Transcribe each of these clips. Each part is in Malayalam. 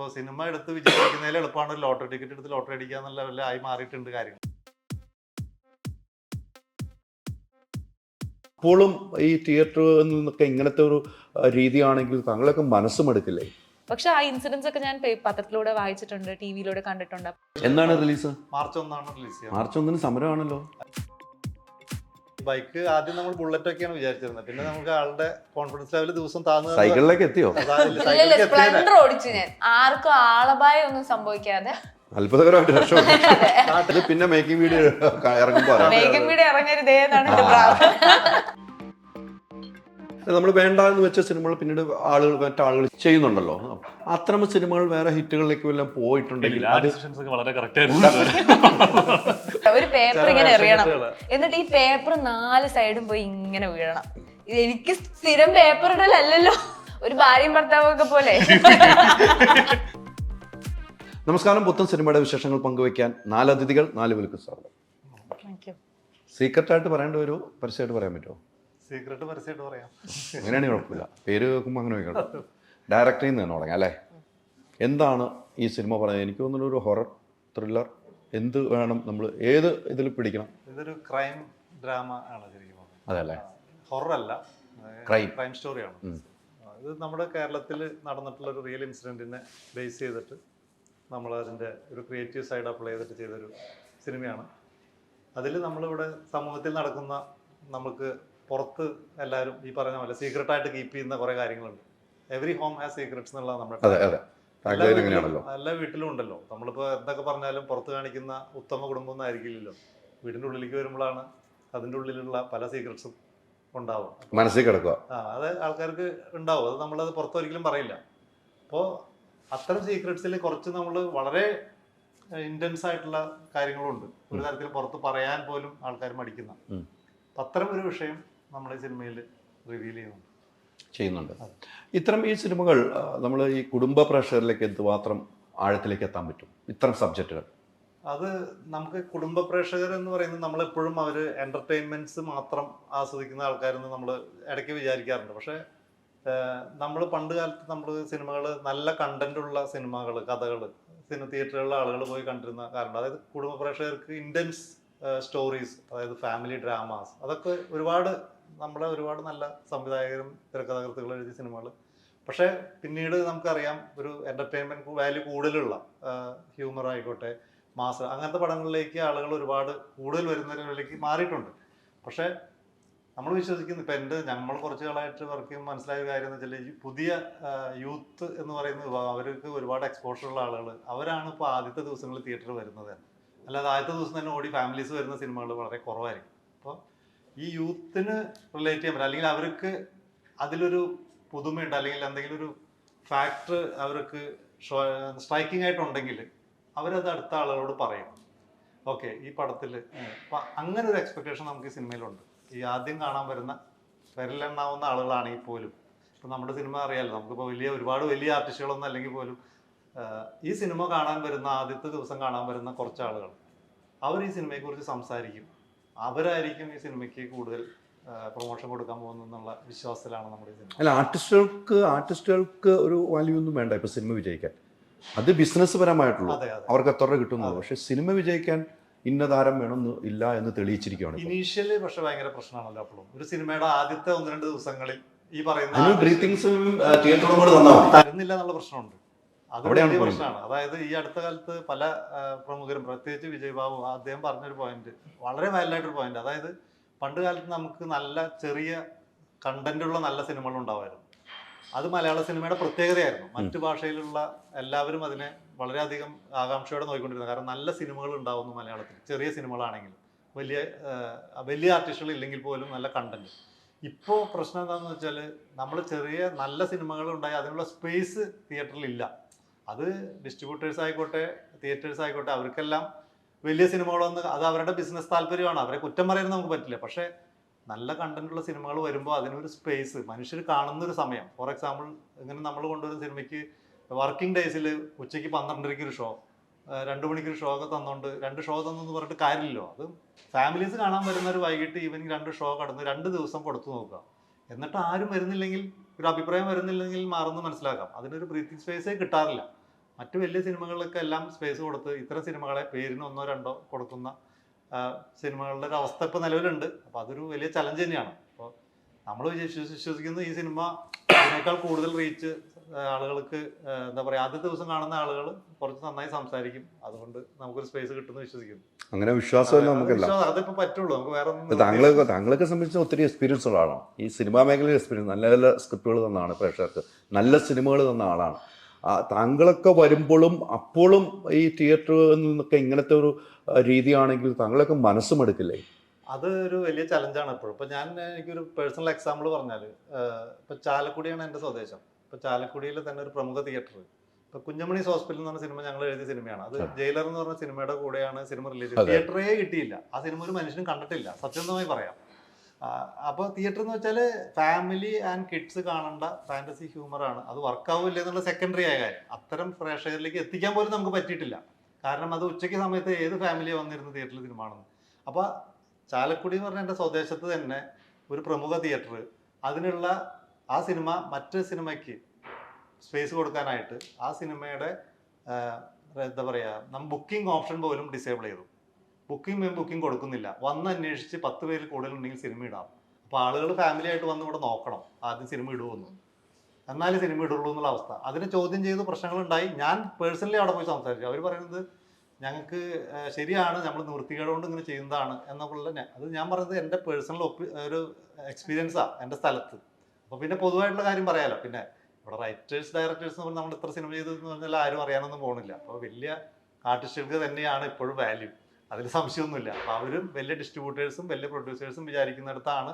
ഇപ്പോൾ സിനിമ എടുത്ത് വിജയിപ്പിക്കുന്നതിൽ എളുപ്പമാണ് ലോട്ടറി ടിക്കറ്റ് എടുത്ത് ലോട്ടറി അടിക്കുക എന്നുള്ള ലെവലിലായി മാറിയിട്ടുണ്ട് കാര്യങ്ങൾ. ഇപ്പോഴും ഈ തിയേറ്ററിൽ നിന്നൊക്കെ ഇങ്ങനത്തെ ഒരു രീതിയാണെങ്കിൽ താങ്കളൊക്കെ മനസ്സും എടുക്കില്ലേ? പക്ഷെ ആ ഇൻസിഡൻസ് ഒക്കെ ഞാൻ പത്രത്തിലൂടെ വായിച്ചിട്ടുണ്ട്, ടിവിയിലൂടെ കണ്ടിട്ടുണ്ട്. എന്താണ് റിലീസ്? മാർച്ച് 1 റിലീസ് ചെയ്യുന്നത്. മാർച്ച് 1 സമരമാണല്ലോ. ബൈക്ക് ആദ്യം നമ്മൾ ബുള്ളറ്റ് ഒക്കെയാണ് വിചാരിച്ചിരുന്നത്. പിന്നെ നമുക്ക് ആളുടെ കോൺഫിഡൻസ് ലെവൽ ദിവസം താഴ്ന്നു. സൈക്കിളിലേക്ക് എത്തിയോ? സ്പ്ലെൻഡർ ഓടിച്ചു ഞാൻ, ആർക്കും ആളപായം ഒന്നും സംഭവിക്കാതെ അത്ഭുതകരമായിട്ട് രക്ഷപ്പെട്ടു. പിന്നെ മേക്കിംഗ് വീഡിയോ ഇറങ്ങുമ്പോൾ ഇറങ്ങരുതേ എന്നാണ് എന്റെ പ്രാർത്ഥന. നമ്മൾ വേണ്ട എന്ന് വെച്ച സിനിമകൾ പിന്നീട് മറ്റാളുകൾ ചെയ്യുന്നുണ്ടല്ലോ. അത്തരം സിനിമകൾ വേറെ ഹിറ്റുകളിലേക്ക് വല്ലതും പോയിട്ടുണ്ടെങ്കിൽ ഒരു പേപ്പർ ഇങ്ങനെ എറിയണം, എന്നിട്ട് ഈ പേപ്പർ 4 സൈഡും പോയി ഇങ്ങനെ വീഴണം. എനിക്ക് സ്ഥിരം പേപ്പർ ഇടലല്ലോ, ഒരു ഭാര്യയും ഭർത്താവും ഒക്കെ പോലെ. നമസ്കാരം. പുത്തൻ സിനിമയുടെ വിശേഷങ്ങൾ പങ്കുവയ്ക്കാൻ 4 അതിഥികൾ 4 പേർക്ക് സ്വാഗതം. സീക്രട്ടായിട്ട് പറയേണ്ട ഒരു പരസ്യമായിട്ട് പറയാൻ പറ്റുമോ? സീക്രട്ട് പരസ്യമായിട്ട് പറയാം. അങ്ങനെയാണെങ്കിൽ കുഴപ്പമില്ല, പേര് കേൾക്കുമ്പോൾ അങ്ങനെ വയ്ക്കണം. ഡയറക്ടറിൽ നിന്ന് തന്നെ തുടങ്ങാം അല്ലേ? എന്താണ് ഈ സിനിമ പറയുന്നത്? എനിക്ക് തോന്നുന്നു ഒരു ഹൊറർ ത്രില്ലർ, എന്ത് വേണം, നമ്മൾ ഏത് ഇതിൽ പിടിക്കണം? ഇതൊരു ക്രൈം ഡ്രാമ ആണ് ശരിക്കും. അതെ അല്ലേ? ഹൊറർ അല്ല, ക്രൈം സ്റ്റോറിയാണ്. ഇത് നമ്മുടെ കേരളത്തിൽ നടന്നിട്ടുള്ള ഒരു റിയൽ ഇൻസിഡൻറ്റിനെ ബേസ് ചെയ്തിട്ട് നമ്മൾ അതിൻ്റെ ഒരു ക്രിയേറ്റീവ് സൈഡ് അപ്ലൈ ചെയ്തിട്ട് ചെയ്തൊരു സിനിമയാണ്. അതിൽ നമ്മളിവിടെ സമൂഹത്തിൽ നടക്കുന്ന, നമുക്ക് പുറത്ത് എല്ലാവരും ഈ പറഞ്ഞ പോലെ സീക്രട്ടായിട്ട് കീപ്പ് ചെയ്യുന്ന കുറേ കാര്യങ്ങളുണ്ട്. എവറി ഹോം ഹാസ് സീക്രട്സ് എന്നുള്ള നമ്മുടെ എല്ലാ വീട്ടിലും ഉണ്ടല്ലോ. നമ്മളിപ്പോൾ എന്തൊക്കെ പറഞ്ഞാലും പുറത്ത് കാണിക്കുന്ന ഉത്തമ കുടുംബം ഒന്നും ആയിരിക്കില്ലല്ലോ. വീടിൻ്റെ ഉള്ളിലേക്ക് വരുമ്പോഴാണ് അതിൻ്റെ ഉള്ളിലുള്ള പല സീക്രട്സും ഉണ്ടാവും, മനസ്സിൽ കിടക്കുക. അത് ആൾക്കാർക്ക് ഉണ്ടാവും. അത് നമ്മളത് പുറത്തൊരിക്കലും പറയില്ല. അപ്പോൾ അത്തരം സീക്രട്സിൽ കുറച്ച് നമ്മൾ വളരെ ഇൻറ്റൻസ് ആയിട്ടുള്ള കാര്യങ്ങളുണ്ട്, ഒരു തരത്തിൽ പുറത്ത് പറയാൻ പോലും ആൾക്കാർ മടിക്കുന്ന. അത്തരം ഒരു വിഷയം നമ്മുടെ സിനിമയിൽ റിവീൽ ചെയ്യുന്നുണ്ട്. ഇത്തരം ഈ സിനിമകൾ നമ്മൾ ഈ കുടുംബ പ്രേക്ഷകരിലേക്ക് എന്തുമാത്രം ആഴത്തിലേക്ക് എത്താൻ പറ്റും ഇത്തരം സബ്ജക്റ്റുകൾ? അത് നമുക്ക് കുടുംബ പ്രേക്ഷകർ എന്ന് പറയുന്നത് നമ്മളെപ്പോഴും അവർ എൻ്റർടൈൻമെൻറ്റ്സ് മാത്രം ആസ്വദിക്കുന്ന ആൾക്കാരെന്ന് നമ്മൾ ഇടയ്ക്ക് വിചാരിക്കാറുണ്ട്. പക്ഷേ നമ്മൾ പണ്ട് കാലത്ത് നമ്മൾ സിനിമകൾ, നല്ല കണ്ടന്റുള്ള സിനിമകൾ, കഥകൾ തിയേറ്ററുകളിലെ ആളുകൾ പോയി കണ്ടിരുന്ന കാലമുണ്ട്. അതായത് കുടുംബ പ്രേക്ഷകർക്ക് ഇൻറ്റൻസ് സ്റ്റോറീസ്, അതായത് ഫാമിലി ഡ്രാമാസ്, അതൊക്കെ ഒരുപാട് നല്ല സംവിധായകരും തിരക്കഥാകൃത്തുകളും എഴുതിയ സിനിമകൾ. പക്ഷേ പിന്നീട് നമുക്കറിയാം ഒരു എൻ്റർടൈൻമെൻറ്റ് വാല്യൂ കൂടുതലുള്ള ഹ്യൂമർ ആയിക്കോട്ടെ, മാസ്, അങ്ങനത്തെ പടങ്ങളിലേക്ക് ആളുകൾ ഒരുപാട് കൂടുതൽ വരുന്നവരിലേക്ക് മാറിയിട്ടുണ്ട്. പക്ഷേ നമ്മൾ വിശ്വസിക്കുന്നു, ഇപ്പം ഞങ്ങൾ കുറച്ച് കാലമായിട്ട് വർക്ക് ചെയ്യുമ്പോൾ മനസ്സിലായ കാര്യം എന്ന് വെച്ചാൽ, ഈ പുതിയ യൂത്ത് എന്ന് പറയുന്നത് അവർക്ക് ഒരുപാട് എക്സ്പോഷർ ഉള്ള ആളുകൾ, അവരാണ് ഇപ്പോൾ ആദ്യത്തെ ദിവസങ്ങളിൽ തിയേറ്ററിൽ വരുന്നത്. അല്ലാതെ ആദ്യത്തെ ദിവസം തന്നെ ഓടി ഫാമിലീസ് വരുന്ന സിനിമകൾ വളരെ കുറവായിരിക്കും. അപ്പോൾ ഈ യൂത്തിന് റിലേറ്റ് ചെയ്യാൻ പറ്റും, അല്ലെങ്കിൽ അവർക്ക് അതിലൊരു പുതുമയുണ്ട്, അല്ലെങ്കിൽ എന്തെങ്കിലും ഒരു ഫാക്ടർ അവർക്ക് സ്ട്രൈക്കിംഗ് ആയിട്ടുണ്ടെങ്കിൽ അവരത് അടുത്ത ആളുകളോട് പറയും. ഓക്കെ, ഈ പടത്തിൽ അങ്ങനെ ഒരു എക്സ്പെക്ടേഷൻ നമുക്ക് ഈ സിനിമയിലുണ്ട്. ഈ ആദ്യം കാണാൻ വരുന്ന വിരലെണ്ണാവുന്ന ആളുകളാണെങ്കിൽ പോലും, ഇപ്പം നമ്മുടെ സിനിമ അറിയാമല്ലോ, നമുക്കിപ്പോൾ ഒരുപാട് വലിയ ആർട്ടിസ്റ്റുകളൊന്നും അല്ലെങ്കിൽ പോലും ഈ സിനിമ കാണാൻ വരുന്ന ആദ്യത്തെ ദിവസം കാണാൻ വരുന്ന കുറച്ച് ആളുകൾ, അവർ ഈ സിനിമയെക്കുറിച്ച് സംസാരിക്കും. അവരായിരിക്കും ഈ സിനിമയ്ക്ക് കൂടുതൽ പ്രൊമോഷൻ കൊടുക്കാൻ പോകുന്നുള്ള വിശ്വാസത്തിലാണ് നമ്മുടെ ഈ സിനിമ. അല്ല, ആർട്ടിസ്റ്റുകൾക്ക് ഒരു വാല്യൂ ഒന്നും വേണ്ട ഇപ്പം സിനിമ വിജയിക്കാൻ. അത് ബിസിനസ് പരമായിട്ടുള്ളൂ, അവർക്ക് എത്ര രൂപ കിട്ടുന്നത്. പക്ഷെ സിനിമ വിജയിക്കാൻ ഇന്ന താരം വേണമെന്ന് ഇല്ല എന്ന് തെളിയിച്ചിരിക്കുകയാണ്. ഇനീഷ്യലി പക്ഷെ ഭയങ്കര പ്രശ്നമാണല്ലോ. അപ്പോഴും ഒരു സിനിമയുടെ ആദ്യത്തെ 1-2 ദിവസങ്ങളിൽ ഈ പറയുന്ന തരുന്നില്ല എന്നുള്ള പ്രശ്നമുണ്ട്. അത് വലിയ പ്രശ്നമാണ്. അതായത് ഈ അടുത്ത കാലത്ത് പല പ്രമുഖരും, പ്രത്യേകിച്ച് വിജയ് ബാബു, അദ്ദേഹം പറഞ്ഞൊരു പോയിന്റ്, വളരെ വൈൽഡായിട്ടൊരു പോയിന്റ്. അതായത് പണ്ട് കാലത്ത് നമുക്ക് നല്ല ചെറിയ കണ്ടന്റുള്ള നല്ല സിനിമകൾ ഉണ്ടാവുമായിരുന്നു. അത് മലയാള സിനിമയുടെ പ്രത്യേകതയായിരുന്നു. മറ്റു ഭാഷയിലുള്ള എല്ലാവരും അതിനെ വളരെയധികം ആകാംക്ഷയോടെ നോക്കിക്കൊണ്ടിരുന്നത്. കാരണം നല്ല സിനിമകൾ ഉണ്ടാവുന്നു മലയാളത്തിൽ, ചെറിയ സിനിമകളാണെങ്കിലും, വലിയ ആർട്ടിസ്റ്റുകൾ ഇല്ലെങ്കിൽ പോലും നല്ല കണ്ടന്റ്. ഇപ്പോൾ പ്രശ്നം എന്താണെന്ന് വെച്ചാൽ, നമ്മൾ ചെറിയ നല്ല സിനിമകൾ ഉണ്ടായി അതിനുള്ള സ്പേസ് തിയേറ്ററിൽ ഇല്ല. അത് ഡിസ്ട്രിബ്യൂട്ടേഴ്സ് ആയിക്കോട്ടെ, തിയേറ്റേഴ്സ് ആയിക്കോട്ടെ, അവർക്കെല്ലാം വലിയ സിനിമകളൊന്നും, അത് അവരുടെ ബിസിനസ് താല്പര്യമാണ്, അവരെ കുറ്റം പറയാനും നമുക്ക് പറ്റില്ല. പക്ഷേ നല്ല കണ്ടന്റുള്ള സിനിമകൾ വരുമ്പോൾ അതിനൊരു സ്പേസ്, മനുഷ്യർ കാണുന്നൊരു സമയം. ഫോർ എക്സാമ്പിൾ, ഇങ്ങനെ നമ്മൾ കൊണ്ടുവരുന്ന സിനിമയ്ക്ക് വർക്കിംഗ് ഡേയ്സിൽ ഉച്ചയ്ക്ക് 12:30 ഒരു ഷോ, 2 മണിക്കൊരു ഷോ ഒക്കെ തന്നുകൊണ്ട് 2 ഷോ തന്നെന്ന് പറഞ്ഞിട്ട് കാര്യമില്ലല്ലോ. അത് ഫാമിലീസ് കാണാൻ വരുന്നവർ വൈകിട്ട് ഈവനിങ് 2 ഷോ കടന്ന് 2 ദിവസം കൊടുത്തു നോക്കുക. എന്നിട്ട് ആരും വരുന്നില്ലെങ്കിൽ, ഒരു അഭിപ്രായം വരുന്നില്ലെങ്കിൽ മാറുന്നു മനസ്സിലാക്കാം. അതിനൊരു ബ്രീത്തിങ് സ്പേസേ കിട്ടാറില്ല. മറ്റു വലിയ സിനിമകളിലൊക്കെ എല്ലാം സ്പേസ് കൊടുത്ത് ഇത്തരം സിനിമകളെ പേരിന് 1 2 കൊടുക്കുന്ന സിനിമകളുടെ ഒരു അവസ്ഥ ഇപ്പോൾ നിലവിലുണ്ട്. അപ്പോൾ അതൊരു വലിയ ചലഞ്ച് തന്നെയാണ്. അപ്പോൾ നമ്മൾ വിശ്വസിക്കുന്നത് ഈ സിനിമ അതിനേക്കാൾ കൂടുതൽ റീച്ച് ആളുകൾക്ക് എന്താ പറയുക, ആദ്യത്തെ ദിവസം കാണുന്ന ആളുകൾ കുറച്ച് നന്നായി സംസാരിക്കും, അതുകൊണ്ട് നമുക്കൊരു സ്പേസ് കിട്ടുമെന്ന് വിശ്വസിക്കുന്നു. അങ്ങനെ വിശ്വാസമല്ല നമുക്കല്ല, അതിപ്പോൾ പറ്റുള്ളൂ. നമുക്ക് വേറെ ഒന്നും. താങ്കളൊക്കെ സംബന്ധിച്ച് ഒത്തിരി എക്സ്പീരിയൻസ് ഉള്ള ആളാണ്. ഈ സിനിമാ മേഖലയിൽ എക്സ്പീരിയൻസ്, നല്ല നല്ല സ്ക്രിപ്റ്റുകൾ തന്നാണ് പ്രേക്ഷകർക്ക്, നല്ല സിനിമകൾ തന്ന ആളാണ്. താങ്കളൊക്കെ വരുമ്പോഴും അപ്പോഴും ഈ തിയേറ്ററിൽ നിന്നൊക്കെ ഇങ്ങനത്തെ ഒരു രീതിയാണെങ്കിൽ താങ്കളൊക്കെ മനസ്സും എടുക്കില്ലേ? അത് ഒരു വലിയ ചലഞ്ചാണ് എപ്പോഴും. ഇപ്പം എനിക്കൊരു പേഴ്സണൽ എക്സാമ്പിൾ പറഞ്ഞാൽ, ഇപ്പം ചാലക്കുടിയാണ് എൻ്റെ സ്വദേശം. ഇപ്പം ചാലക്കുടിയിൽ തന്നെ ഒരു പ്രമുഖ തിയേറ്റർ, ഇപ്പം കുഞ്ഞമണീസ് ഹോസ്പിറ്റൽ എന്ന് പറഞ്ഞ സിനിമ ഞങ്ങൾ എഴുതിയ സിനിമയാണ്. അത് ജയിലർ എന്ന് പറഞ്ഞ സിനിമയുടെ കൂടെയാണ് സിനിമ റിലീസ് ചെയ്തത്. തിയേറ്ററേ കിട്ടിയില്ല, ആ സിനിമ ഒരു മനുഷ്യനും കണ്ടിട്ടില്ല, സത്യസന്ധമായി പറയാം. അപ്പോൾ തിയേറ്റർ എന്ന് വെച്ചാൽ ഫാമിലി ആൻഡ് കിഡ്സ് കാണേണ്ട ഫാൻറ്റസി ഹ്യൂമറാണ്. അത് വർക്കാവില്ല എന്നുള്ള സെക്കൻഡറി ആയ കാര്യം. അത്തരം പ്രേക്ഷകരിലേക്ക് എത്തിക്കാൻ പോലും നമുക്ക് പറ്റിയിട്ടില്ല. കാരണം അത് ഉച്ചയ്ക്ക് സമയത്ത് ഏത് ഫാമിലിയാണ് വന്നിരുന്ന തിയേറ്ററിൽ സിനിമ ആണെന്ന്. അപ്പോൾ ചാലക്കുടി എന്ന് പറഞ്ഞാൽ എൻ്റെ സ്വദേശത്ത് തന്നെ ഒരു പ്രമുഖ തിയേറ്റർ, അതിനുള്ള ആ സിനിമ മറ്റ് സിനിമയ്ക്ക് സ്പേസ് കൊടുക്കാനായിട്ട് ആ സിനിമയുടെ എന്താ പറയുക, നമ്മൾ ബുക്കിംഗ് ഓപ്ഷൻ പോലും ഡിസേബിൾ ചെയ്തു. ബുക്കിംഗ് കൊടുക്കുന്നില്ല. വന്ന് അന്വേഷിച്ച് 10 പേരിൽ കൂടുതലുണ്ടെങ്കിൽ സിനിമ ഇടാം. അപ്പോൾ ആളുകൾ ഫാമിലി ആയിട്ട് വന്ന് ഇവിടെ നോക്കണം ആദ്യം സിനിമ ഇടുമെന്ന്, എന്നാലും സിനിമ ഇടുള്ളൂ എന്നുള്ള അവസ്ഥ. അതിനെ ചോദ്യം ചെയ്ത് പ്രശ്നങ്ങളുണ്ടായി. ഞാൻ പേഴ്സണലി അവിടെ പോയി സംസാരിച്ചു. അവർ പറയുന്നത് ഞങ്ങൾക്ക് ശരിയാണ്, നമ്മൾ നിവൃത്തികേട് കൊണ്ട് ഇങ്ങനെ ചെയ്യുന്നതാണ് എന്നൊക്കെയുള്ള. അത് ഞാൻ പറയുന്നത് എൻ്റെ പേഴ്സണൽ ഒരു എക്സ്പീരിയൻസാണ് എൻ്റെ സ്ഥലത്ത്. അപ്പോൾ പിന്നെ പൊതുവായിട്ടുള്ള കാര്യം പറയാമല്ലോ. പിന്നെ ഇവിടെ റൈറ്റേഴ്സ് ഡയറക്ടേഴ്സ് എന്ന് പറഞ്ഞാൽ നമ്മൾ ഇത്ര സിനിമ ചെയ്തതെന്ന് പറഞ്ഞാൽ ആരും അറിയാനൊന്നും പോകുന്നില്ല. അപ്പോൾ വലിയ ആർട്ടിസ്റ്റുകൾക്ക് തന്നെയാണ് ഇപ്പോഴും വാല്യൂ, അതിൽ സംശയമൊന്നുമില്ല. അപ്പോൾ അവരും വലിയ ഡിസ്ട്രിബ്യൂട്ടേഴ്സും വലിയ പ്രൊഡ്യൂസേഴ്സും വിചാരിക്കുന്നിടത്താണ്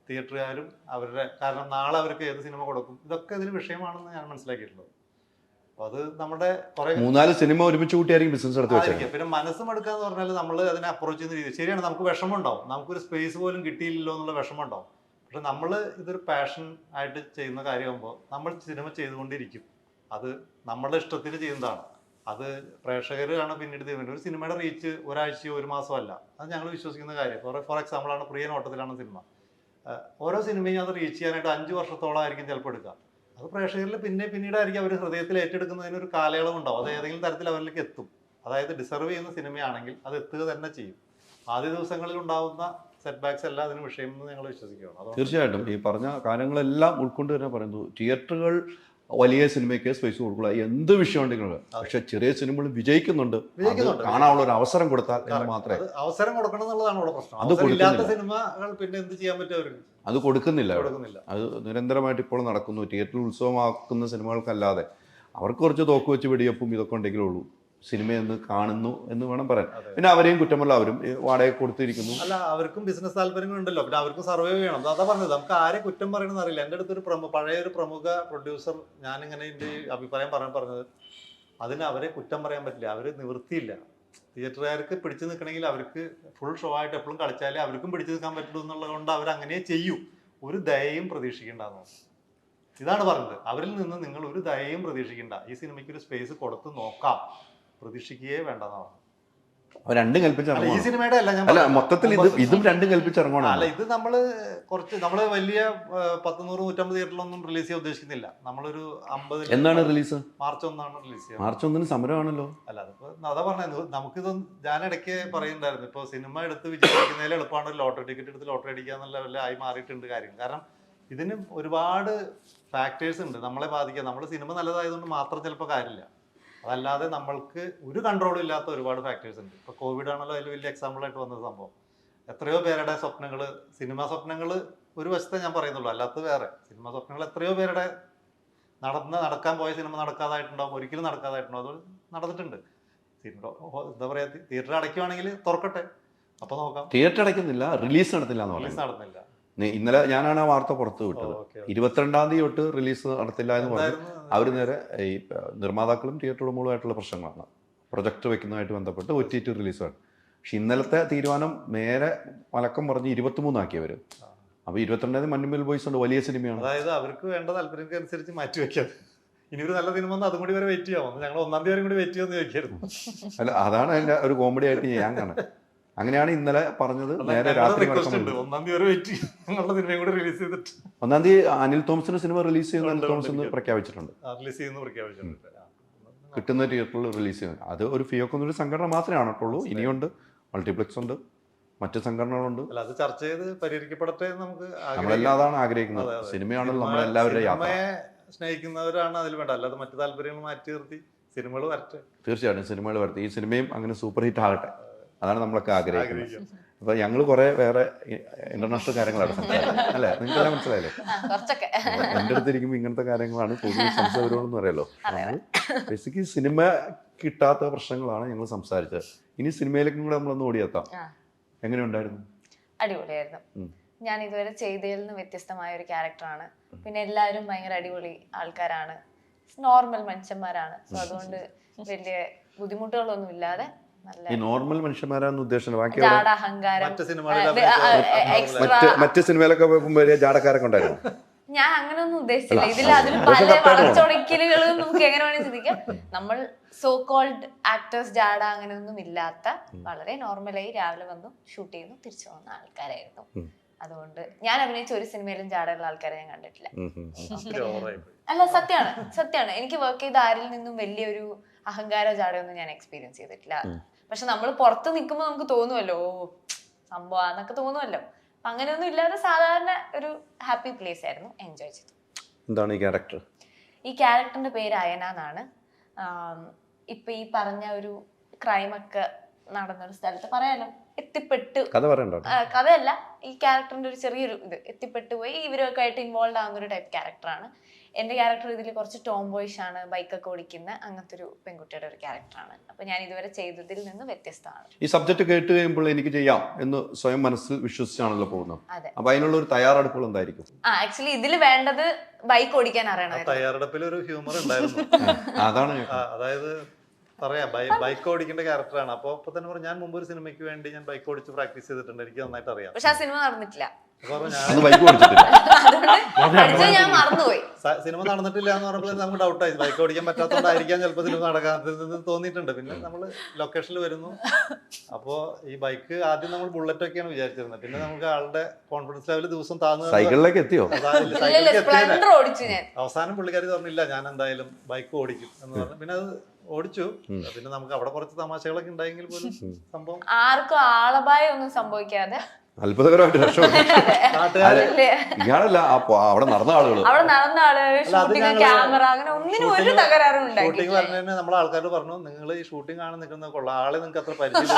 തിയേറ്ററുകാരും അവരുടെ, കാരണം നാളെ അവർക്ക് ഏത് സിനിമ കൊടുക്കും, ഇതൊക്കെ ഇതിന് വിഷയമാണെന്ന് ഞാൻ മനസ്സിലാക്കിയിട്ടുള്ളത്. അപ്പോൾ അത് നമ്മുടെ കുറേ 3-4 സിനിമ ഒരുമിച്ച് കൂട്ടിയായിരിക്കും ബിസിനസ് എടുത്ത് വെച്ചത്. പിന്നെ മനസ്സും എടുക്കാന്ന് പറഞ്ഞാൽ നമ്മൾ അതിനെ അപ്രോച്ച് ചെയ്യുന്ന രീതി ശരിയാണ്. നമുക്ക് വിഷമം ഉണ്ടാവും, നമുക്കൊരു സ്പേസ് പോലും കിട്ടിയില്ലല്ലോ എന്നുള്ള വിഷമം ഉണ്ടാവും. പക്ഷെ നമ്മൾ ഇതൊരു പാഷൻ ആയിട്ട് ചെയ്യുന്ന കാര്യമാകുമ്പോൾ നമ്മൾ സിനിമ ചെയ്തുകൊണ്ടിരിക്കും. അത് നമ്മളുടെ ഇഷ്ടത്തിന് ചെയ്യുന്നതാണ്. അത് പ്രേക്ഷകരാണ് പിന്നീട് തീരുമാനം. ഒരു സിനിമയുടെ റീച്ച് ഒരാഴ്ചയോ 1 മാസമോ അല്ല, അത് ഞങ്ങൾ വിശ്വസിക്കുന്ന കാര്യം. ഫോർ എക്സാമ്പിൾ ആണ് പ്രിയ നോട്ടത്തിലാണ് സിനിമ. ഓരോ സിനിമയും അത് റീച്ച് ചെയ്യാനായിട്ട് 5 വർഷത്തോളം ആയിരിക്കും ചിലപ്പോൾ എടുക്കുക. അത് പ്രേക്ഷകരിൽ പിന്നീടായിരിക്കും അവർ ഹൃദയത്തിൽ ഏറ്റെടുക്കുന്നതിന് ഒരു കാലയളവ് ഉണ്ടാവും. അത് ഏതെങ്കിലും തരത്തിൽ അവരിലേക്ക് എത്തും. അതായത് ഡിസർവ് ചെയ്യുന്ന സിനിമയാണെങ്കിൽ അത് എത്തുക തന്നെ ചെയ്യും. ആദ്യ ദിവസങ്ങളിൽ ഉണ്ടാകുന്ന സെറ്റ് ബാക്സ് എല്ലാം അതിന് വിഷയം എന്ന് ഞങ്ങൾ വിശ്വസിക്കുകയാണ്. തീർച്ചയായിട്ടും ഈ പറഞ്ഞ കാര്യങ്ങളെല്ലാം ഉൾക്കൊണ്ട് തന്നെ പറയുന്നു, തിയേറ്ററുകൾ വലിയ സിനിമയ്ക്ക് സ്പേസ് കൊടുക്കുക, എന്ത് വിഷയം ഉണ്ടെങ്കിലും. പക്ഷെ ചെറിയ സിനിമകൾ വിജയിക്കുന്നുണ്ട്, കാണാനുള്ള ഒരു അവസരം കൊടുത്താൽ എന്ന് മാത്രമേ. അവസരം കൊടുക്കണം എന്നുള്ളതാണ് ഇവിടെ പ്രശ്നം. അത് ഇല്ലാത്ത സിനിമകൾ പിന്നെ എന്ത് ചെയ്യാൻ പറ്റും അവർക്ക്? അത് കൊടുക്കുന്നില്ല. അത് നിരന്തരമായിട്ട് ഇപ്പോൾ നടക്കുന്നു. തിയേറ്ററിൽ ഉത്സവമാക്കുന്ന സിനിമകൾക്കല്ലാതെ അവർക്ക് കുറച്ച് തോക്ക് വെച്ച് വെടിയപ്പും ഇതൊക്കെ ഉണ്ടെങ്കിലേ ഉള്ളൂ സിനിമയെന്ന് കാണുന്നു എന്ന് വേണം പറയാൻ. പിന്നെ അവരെയും കുറ്റമല്ല, അവരും വാടക കൊടുത്തിരിക്കുന്നു. അല്ല, അവർക്കും ബിസിനസ് താല്പര്യങ്ങളുണ്ടല്ലോ, പിന്നെ അവർക്കും സർവൈവ് ചെയ്യണം. അതാ പറഞ്ഞത്, നമുക്ക് ആരെ കുറ്റം പറയണമെന്ന് അറിയില്ല. എൻ്റെ അടുത്തൊരു പഴയ ഒരു പ്രമുഖ പ്രൊഡ്യൂസർ, ഞാനിങ്ങനെ എൻ്റെ അഭിപ്രായം പറഞ്ഞത്, അതിന് അവരെ കുറ്റം പറയാൻ പറ്റില്ല. അവർ നിവൃത്തിയില്ല. തിയേറ്ററുകാർക്ക് പിടിച്ചു നിൽക്കണമെങ്കിൽ അവർക്ക് ഫുൾ ഷോ ആയിട്ട് എപ്പോഴും കളിച്ചാലേ അവർക്കും പിടിച്ചു നിൽക്കാൻ പറ്റുള്ളൂ എന്നുള്ളത് കൊണ്ട് അവർ അങ്ങനെ ചെയ്യൂ. ഒരു ദയയും പ്രതീക്ഷിക്കേണ്ടെന്ന്, ഇതാണ് പറഞ്ഞത്. അവരിൽ നിന്ന് നിങ്ങൾ ഒരു ദയയും പ്രതീക്ഷിക്കേണ്ട, ഈ സിനിമയ്ക്ക് ഒരു സ്പേസ് കൊടുത്ത് നോക്കാം, പ്രതീക്ഷിക്കുകയേ വേണ്ടെന്നാണ്. രണ്ടും കൽപ്പിച്ചിറങ്ങണം. ഈ സിനിമയുടെ അല്ല, മൊത്തത്തിൽ ഇതും രണ്ടും കൽപ്പിച്ചിറങ്ങണം. അല്ല, ഇത് നമ്മള് വലിയ 100-150 തിയേറ്ററിലൊന്നും റിലീസ് ചെയ്യാൻ ഉദ്ദേശിക്കുന്നില്ല. നമ്മളൊരു 50. എന്നാണ് റിലീസ്? മാർച്ച് 1 റിലീസ് ചെയ്യുക. മാർച്ച് 1 സമരമാണല്ലോ. അല്ല, അതിപ്പോ അതാ പറഞ്ഞത്, നമുക്കിതൊന്നും ഞാൻ ഇടയ്ക്ക് പറയുന്നുണ്ടായിരുന്നു, ഇപ്പൊ സിനിമ എടുത്ത് വിജയിക്കുന്നതിൽ എളുപ്പമാണ് ലോട്ടറി ടിക്കറ്റ് എടുത്ത് ലോട്ടറി അടിക്കുക എന്നുള്ള ലെവലിലായി മാറിയിട്ടുണ്ട് കാര്യം. കാരണം ഇതിന് ഒരുപാട് ഫാക്ടേഴ്സ് ഉണ്ട് നമ്മളെ ബാധിക്കുക. നമ്മൾ സിനിമ നല്ലതായതുകൊണ്ട് മാത്രം ചിലപ്പോൾ കാര്യമില്ല. അതല്ലാതെ നമ്മൾക്ക് ഒരു കൺട്രോളും ഇല്ലാത്ത ഒരുപാട് ഫാക്ടേഴ്സ് ഉണ്ട്. ഇപ്പോൾ കോവിഡ് ആണല്ലോ അതിൽ വലിയ എക്സാമ്പിളായിട്ട് വന്ന സംഭവം. എത്രയോ പേരുടെ സ്വപ്നങ്ങൾ, സിനിമാ സ്വപ്നങ്ങൾ ഒരു വശത്തെ ഞാൻ പറയുന്നുള്ളൂ, അല്ലാത്തത് വേറെ. സിനിമാ സ്വപ്നങ്ങൾ എത്രയോ പേരുടെ നടക്കാൻ പോയ സിനിമ നടക്കാതായിട്ടുണ്ടാവും, ഒരിക്കലും നടക്കാതായിട്ടുണ്ടാവും. അത് നടന്നിട്ടുണ്ട്. സിനിമ എന്താ പറയുക, തിയേറ്റർ അടയ്ക്കുവാണെങ്കിൽ തുറക്കട്ടെ, അപ്പോൾ നോക്കാം. തിയേറ്റർ അടയ്ക്കുന്നില്ല, റിലീസ് നടത്തില്ല എന്ന് റിലീസ് നടന്നില്ല. ഇന്നലെ ഞാനാണ് ആ വാർത്ത പുറത്തു വിട്ടത്. 22-ാം തീയതി തൊട്ട് റിലീസ് നടത്തില്ല എന്ന് പറഞ്ഞു. അവർ നേരെ ഈ നിർമ്മാതാക്കളും തിയേറ്റർ ഉടമകളുമായിട്ടുള്ള പ്രശ്നങ്ങളാണ്, പ്രൊജക്ട് വെക്കുന്നതായിട്ട് ബന്ധപ്പെട്ട് OTT റിലീസാണ്. പക്ഷെ ഇന്നലത്തെ തീരുമാനം നേരെ മലക്കം പറഞ്ഞ് 23 ആക്കിയവർ. അപ്പോൾ 22-ാം തീയതി മഞ്ഞുമേൽ ബോയ്സ് ഉണ്ട്, വലിയ സിനിമയാണ്. അതായത് അവർക്ക് വേണ്ട താല്പര്യത്തിനനുസരിച്ച് മാറ്റി വെക്കാം. ഇനി ഒരു നല്ല സിനിമ അതും കൂടി വരെ വെയിറ്റ് ചെയ്യാമോ? ഞങ്ങൾ 1-ാം തീയതി വരെ കൂടി വെയിറ്റ് ചെയ്യാമെന്ന് ചോദിക്കായിരുന്നു. അല്ല, അതാണ് അതിൻ്റെ ഒരു കോമഡി ആയിട്ട് ഞാൻ കാണുന്നത്. അങ്ങനെയാണ് ഇന്നലെ പറഞ്ഞത്. നേരെ രാത്രി 1-ാം തീയതി വരെ വെയിറ്റ് ചെയ്യാം, ഞങ്ങളുടെ സിനിമയും കൂടി റിലീസ് ചെയ്തിട്ട്. 1-ം തീയതി അനിൽ തോമസിന്റെ സിനിമ റിലീസ് ചെയ്യുന്ന അനിൽ തോമസ് പ്രഖ്യാപിച്ചിട്ടുണ്ട്. റിലീസ് ചെയ്യുന്നു പ്രഖ്യാപിച്ചിട്ടുണ്ട്. കിട്ടുന്ന തിയേറ്ററിൽ റിലീസ് ചെയ്യുന്നത്. അത് ഒരു ഫിയോക്കൊന്നൊരു സംഘടന മാത്രമേ ആണുള്ളൂ. ഇനിയുണ്ട്, മൾട്ടിപ്ലെക്സ് ഉണ്ട്, മറ്റ് സംഘടനകളുണ്ട്. അല്ല, അത് ചർച്ച ചെയ്ത് പരിഹരിക്കപ്പെടട്ടെ എന്ന് നമുക്ക് നമ്മളെല്ലാം അതാണ് ആഗ്രഹിക്കുന്നത്. സിനിമയാണല്ലോ നമ്മളെല്ലാവരുടെ യാത്ര. സിനിമയെ സ്നേഹിക്കുന്നവരാണ് അതിൽ വേണ്ട, അല്ലാതെ മറ്റു താല്പര്യങ്ങൾ മാറ്റി നിർത്തി സിനിമകൾ വരട്ടെ. തീർച്ചയായിട്ടും സിനിമകൾ വരട്ടെ. ഈ സിനിമയും അങ്ങനെ സൂപ്പർ ഹിറ്റ് ആകട്ടെ, അതാണ് നമ്മളൊക്കെ ആഗ്രഹിക്കുന്നത്. അപ്പൊ ഞങ്ങൾ കുറെ വേറെ ഇന്റർനാഷണൽ കാര്യങ്ങളാണ് സംസാരിക്കുന്നത് അല്ലെ, നിങ്ങൾക്കെല്ലാം മനസ്സിലായല്ലേ? എൻ്റെ അടുത്തിരിക്കുമ്പോൾ ഇങ്ങനത്തെ കാര്യങ്ങളാണ് പൊതുവെ സംസാരിക്കണമെന്ന് അറിയാലോ. ബേസിക്കലി സിനിമ കിട്ടാത്ത പ്രശ്നങ്ങളാണ് ഞങ്ങൾ സംസാരിച്ചത്. ഇനി സിനിമയിലേക്കും കൂടെ നമ്മളൊന്ന് ഓടിയെത്താം. എങ്ങനെയുണ്ടായിരുന്നു? അടിപൊളിയായിരുന്നു. ഞാൻ ഇതുവരെ ചെയ്തതിൽ നിന്ന് വ്യത്യസ്തമായ ഒരു ക്യാരക്ടറാണ്. പിന്നെ എല്ലാവരും ഭയങ്കര അടിപൊളി ആൾക്കാരാണ്, നോർമൽ മനുഷ്യന്മാരാണ്. സോ അതുകൊണ്ട് വലിയ ബുദ്ധിമുട്ടുകളൊന്നും ഇല്ലാതെ ഈ നോർമൽ മനുഷ്യന്മാരാന്ന് ഉദ്ദേശിച്ചത് ബാക്കി അഹങ്കാരം മറ്റ് സിനിമയിലൊക്കെ വലിയ ജാടക്കാരൊക്കെ ഉണ്ടായിരുന്നു. ഞാൻ അങ്ങനെയൊന്നും ഉദ്ദേശിച്ചില്ല. ഇതിൽ അതിൽ പല വളച്ചൊടക്കലുകളും നമുക്ക് എങ്ങനെ വേണമെങ്കിൽ ചിന്തിക്കാം. നമ്മൾ സോ കോൾഡ് ആക്ടേഴ്സ് ജാട അങ്ങനെയൊന്നും ഇല്ലാത്ത വളരെ നോർമലായി രാവിലെ വന്നു ഷൂട്ട് ചെയ്യുന്നു തിരിച്ചു പോകുന്ന ആൾക്കാരായിരുന്നു. അതുകൊണ്ട് ഞാൻ അഭിനയിച്ച ഒരു സിനിമയിലും ജാടയുള്ള ആൾക്കാരെ ഞാൻ കണ്ടിട്ടില്ല. അല്ല, സത്യമാണ്. എനിക്ക് വർക്ക് ചെയ്ത ആരിൽ നിന്നും വലിയൊരു അഹങ്കാര ജാടയൊന്നും ഞാൻ എക്സ്പീരിയൻസ് ചെയ്തിട്ടില്ല. പക്ഷെ നമ്മൾ പുറത്ത് നിൽക്കുമ്പോൾ നമുക്ക് തോന്നുമല്ലോ സംഭവം എന്നൊക്കെ തോന്നുമല്ലോ. അപ്പൊ അങ്ങനെയൊന്നും ഇല്ലാതെ സാധാരണ ഒരു ഹാപ്പി പ്ലേസ് ആയിരുന്നു. എൻജോയ് ചെയ്തു. എന്താണ് ഈ ക്യാരക്ടർ? ഈ ക്യാരക്ടറിന്റെ പേര് അയന എന്നാണ്. ഇപ്പൊ ഈ പറഞ്ഞ ഒരു ക്രൈമൊക്കെ നടന്നൊരു സ്ഥലത്ത് പറയാലോ എത്തിപ്പെട്ടു, കഥയല്ല, ഈ ക്യാരക്ടറിന്റെ ഒരു ചെറിയൊരു ഇത് എത്തിപ്പെട്ടു പോയി ഇവരൊക്കെ ആയിട്ട് ഇൻവോൾവ് ആകുന്ന ഒരു ടൈപ്പ് ക്യാരക്ടറാണ്. എന്റെ ക്യാരക്ടർ ഇതിൽ കുറച്ച് ടോംബോയ്ഷ് ആണ്, ബൈക്കൊക്കെ ഓടിക്കുന്ന അങ്ങനത്തെ ഒരു പെൺകുട്ടിയുടെ ഒരു ക്യാരക്ടറാണ്. അപ്പൊ ഞാൻ ഇതുവരെ ചെയ്തതിൽ നിന്ന് വ്യത്യസ്തമാണ്. ഈ സബ്ജക്ട് കേട്ട് കഴിയുമ്പോൾ എനിക്ക് ചെയ്യാം എന്ന് സ്വയം മനസ്സിൽ വിശ്വസിച്ചാണല്ലോ പോകുന്നത്. അതെ. അപ്പൊ അതിനുള്ള ഒരു തയ്യാറെടുപ്പുകൾ എന്തായിരിക്കും? ആക്ച്വലി ഇതിൽ വേണ്ടത് ബൈക്ക് ഓടിക്കാൻ അറിയണം. തയ്യാറെടുപ്പിൽ ഒരു ഹ്യൂമർ ഉണ്ടായിരുന്നു. അതാണ്, അതായത് പറയാം, ബൈക്ക് ഓടിക്കേണ്ട ക്യാരക്ടറാണ്. അപ്പൊ തന്നെ പറഞ്ഞു, ഞാൻ മുമ്പ് ഒരു സിനിമയ്ക്ക് വേണ്ടി ഞാൻ ബൈക്ക് ഓടിച്ച് പ്രാക്ടീസ് ചെയ്തിട്ടുണ്ട്, എനിക്ക് നന്നായിട്ട് അറിയാം. പക്ഷെ ആ സിനിമ നടന്നിട്ടില്ല. ഞാൻ മറന്നുപോയി. സിനിമ നടന്നിട്ടില്ല എന്ന് പറഞ്ഞപ്പോൾ നമുക്ക് ഡൗട്ടായി, ബൈക്ക് ഓടിക്കാൻ പറ്റാത്തതുകൊണ്ടായിരിക്കാം ചിലപ്പോൾ സിനിമ നടക്കാത്തത് തോന്നിയിട്ടുണ്ട്. പിന്നെ നമ്മൾ ലൊക്കേഷനിൽ വരുന്നു, അപ്പോ ഈ ബൈക്ക് ആദ്യം നമ്മൾ ബുള്ളറ്റ് ഒക്കെയാണ് വിചാരിച്ചിരുന്നത്. പിന്നെ നമുക്ക് ആളുടെ കോൺഫിഡൻസ് ലെവൽ ദിവസം താഴ്ന്നു. സൈക്കിളിലേക്ക് എത്തിയോ? അവസാനം പുള്ളിക്കാരി പറഞ്ഞില്ല, ഞാൻ എന്തായാലും ബൈക്ക് ഓടിക്കും എന്ന് പറഞ്ഞു. പിന്നെ അത് ഓടിച്ചു. പിന്നെ നമുക്ക് അവിടെ കുറച്ച് തമാശകളൊക്കെ ഉണ്ടായെങ്കിൽ പോലും സംഭവം ആർക്കും ആളപായം ഒന്നും സംഭവിക്കാതെ അത്ഭുതകരമായിട്ട് രക്ഷപ്പെട്ടു. ഇയാളല്ല, അവിടെ നടന്ന ആളുകൾ ക്യാമറ അങ്ങനെ ഒന്നിനും ഒരു തകരാറും ഷൂട്ടിംഗ് പറഞ്ഞതിന് നമ്മളെ ആൾക്കാരോട് പറഞ്ഞു, നിങ്ങൾ ഈ ഷൂട്ടിംഗ് കാണാൻ നിൽക്കുന്ന കൊള്ളാം, ആളെ നിങ്ങൾക്ക് അത്ര പരിചയം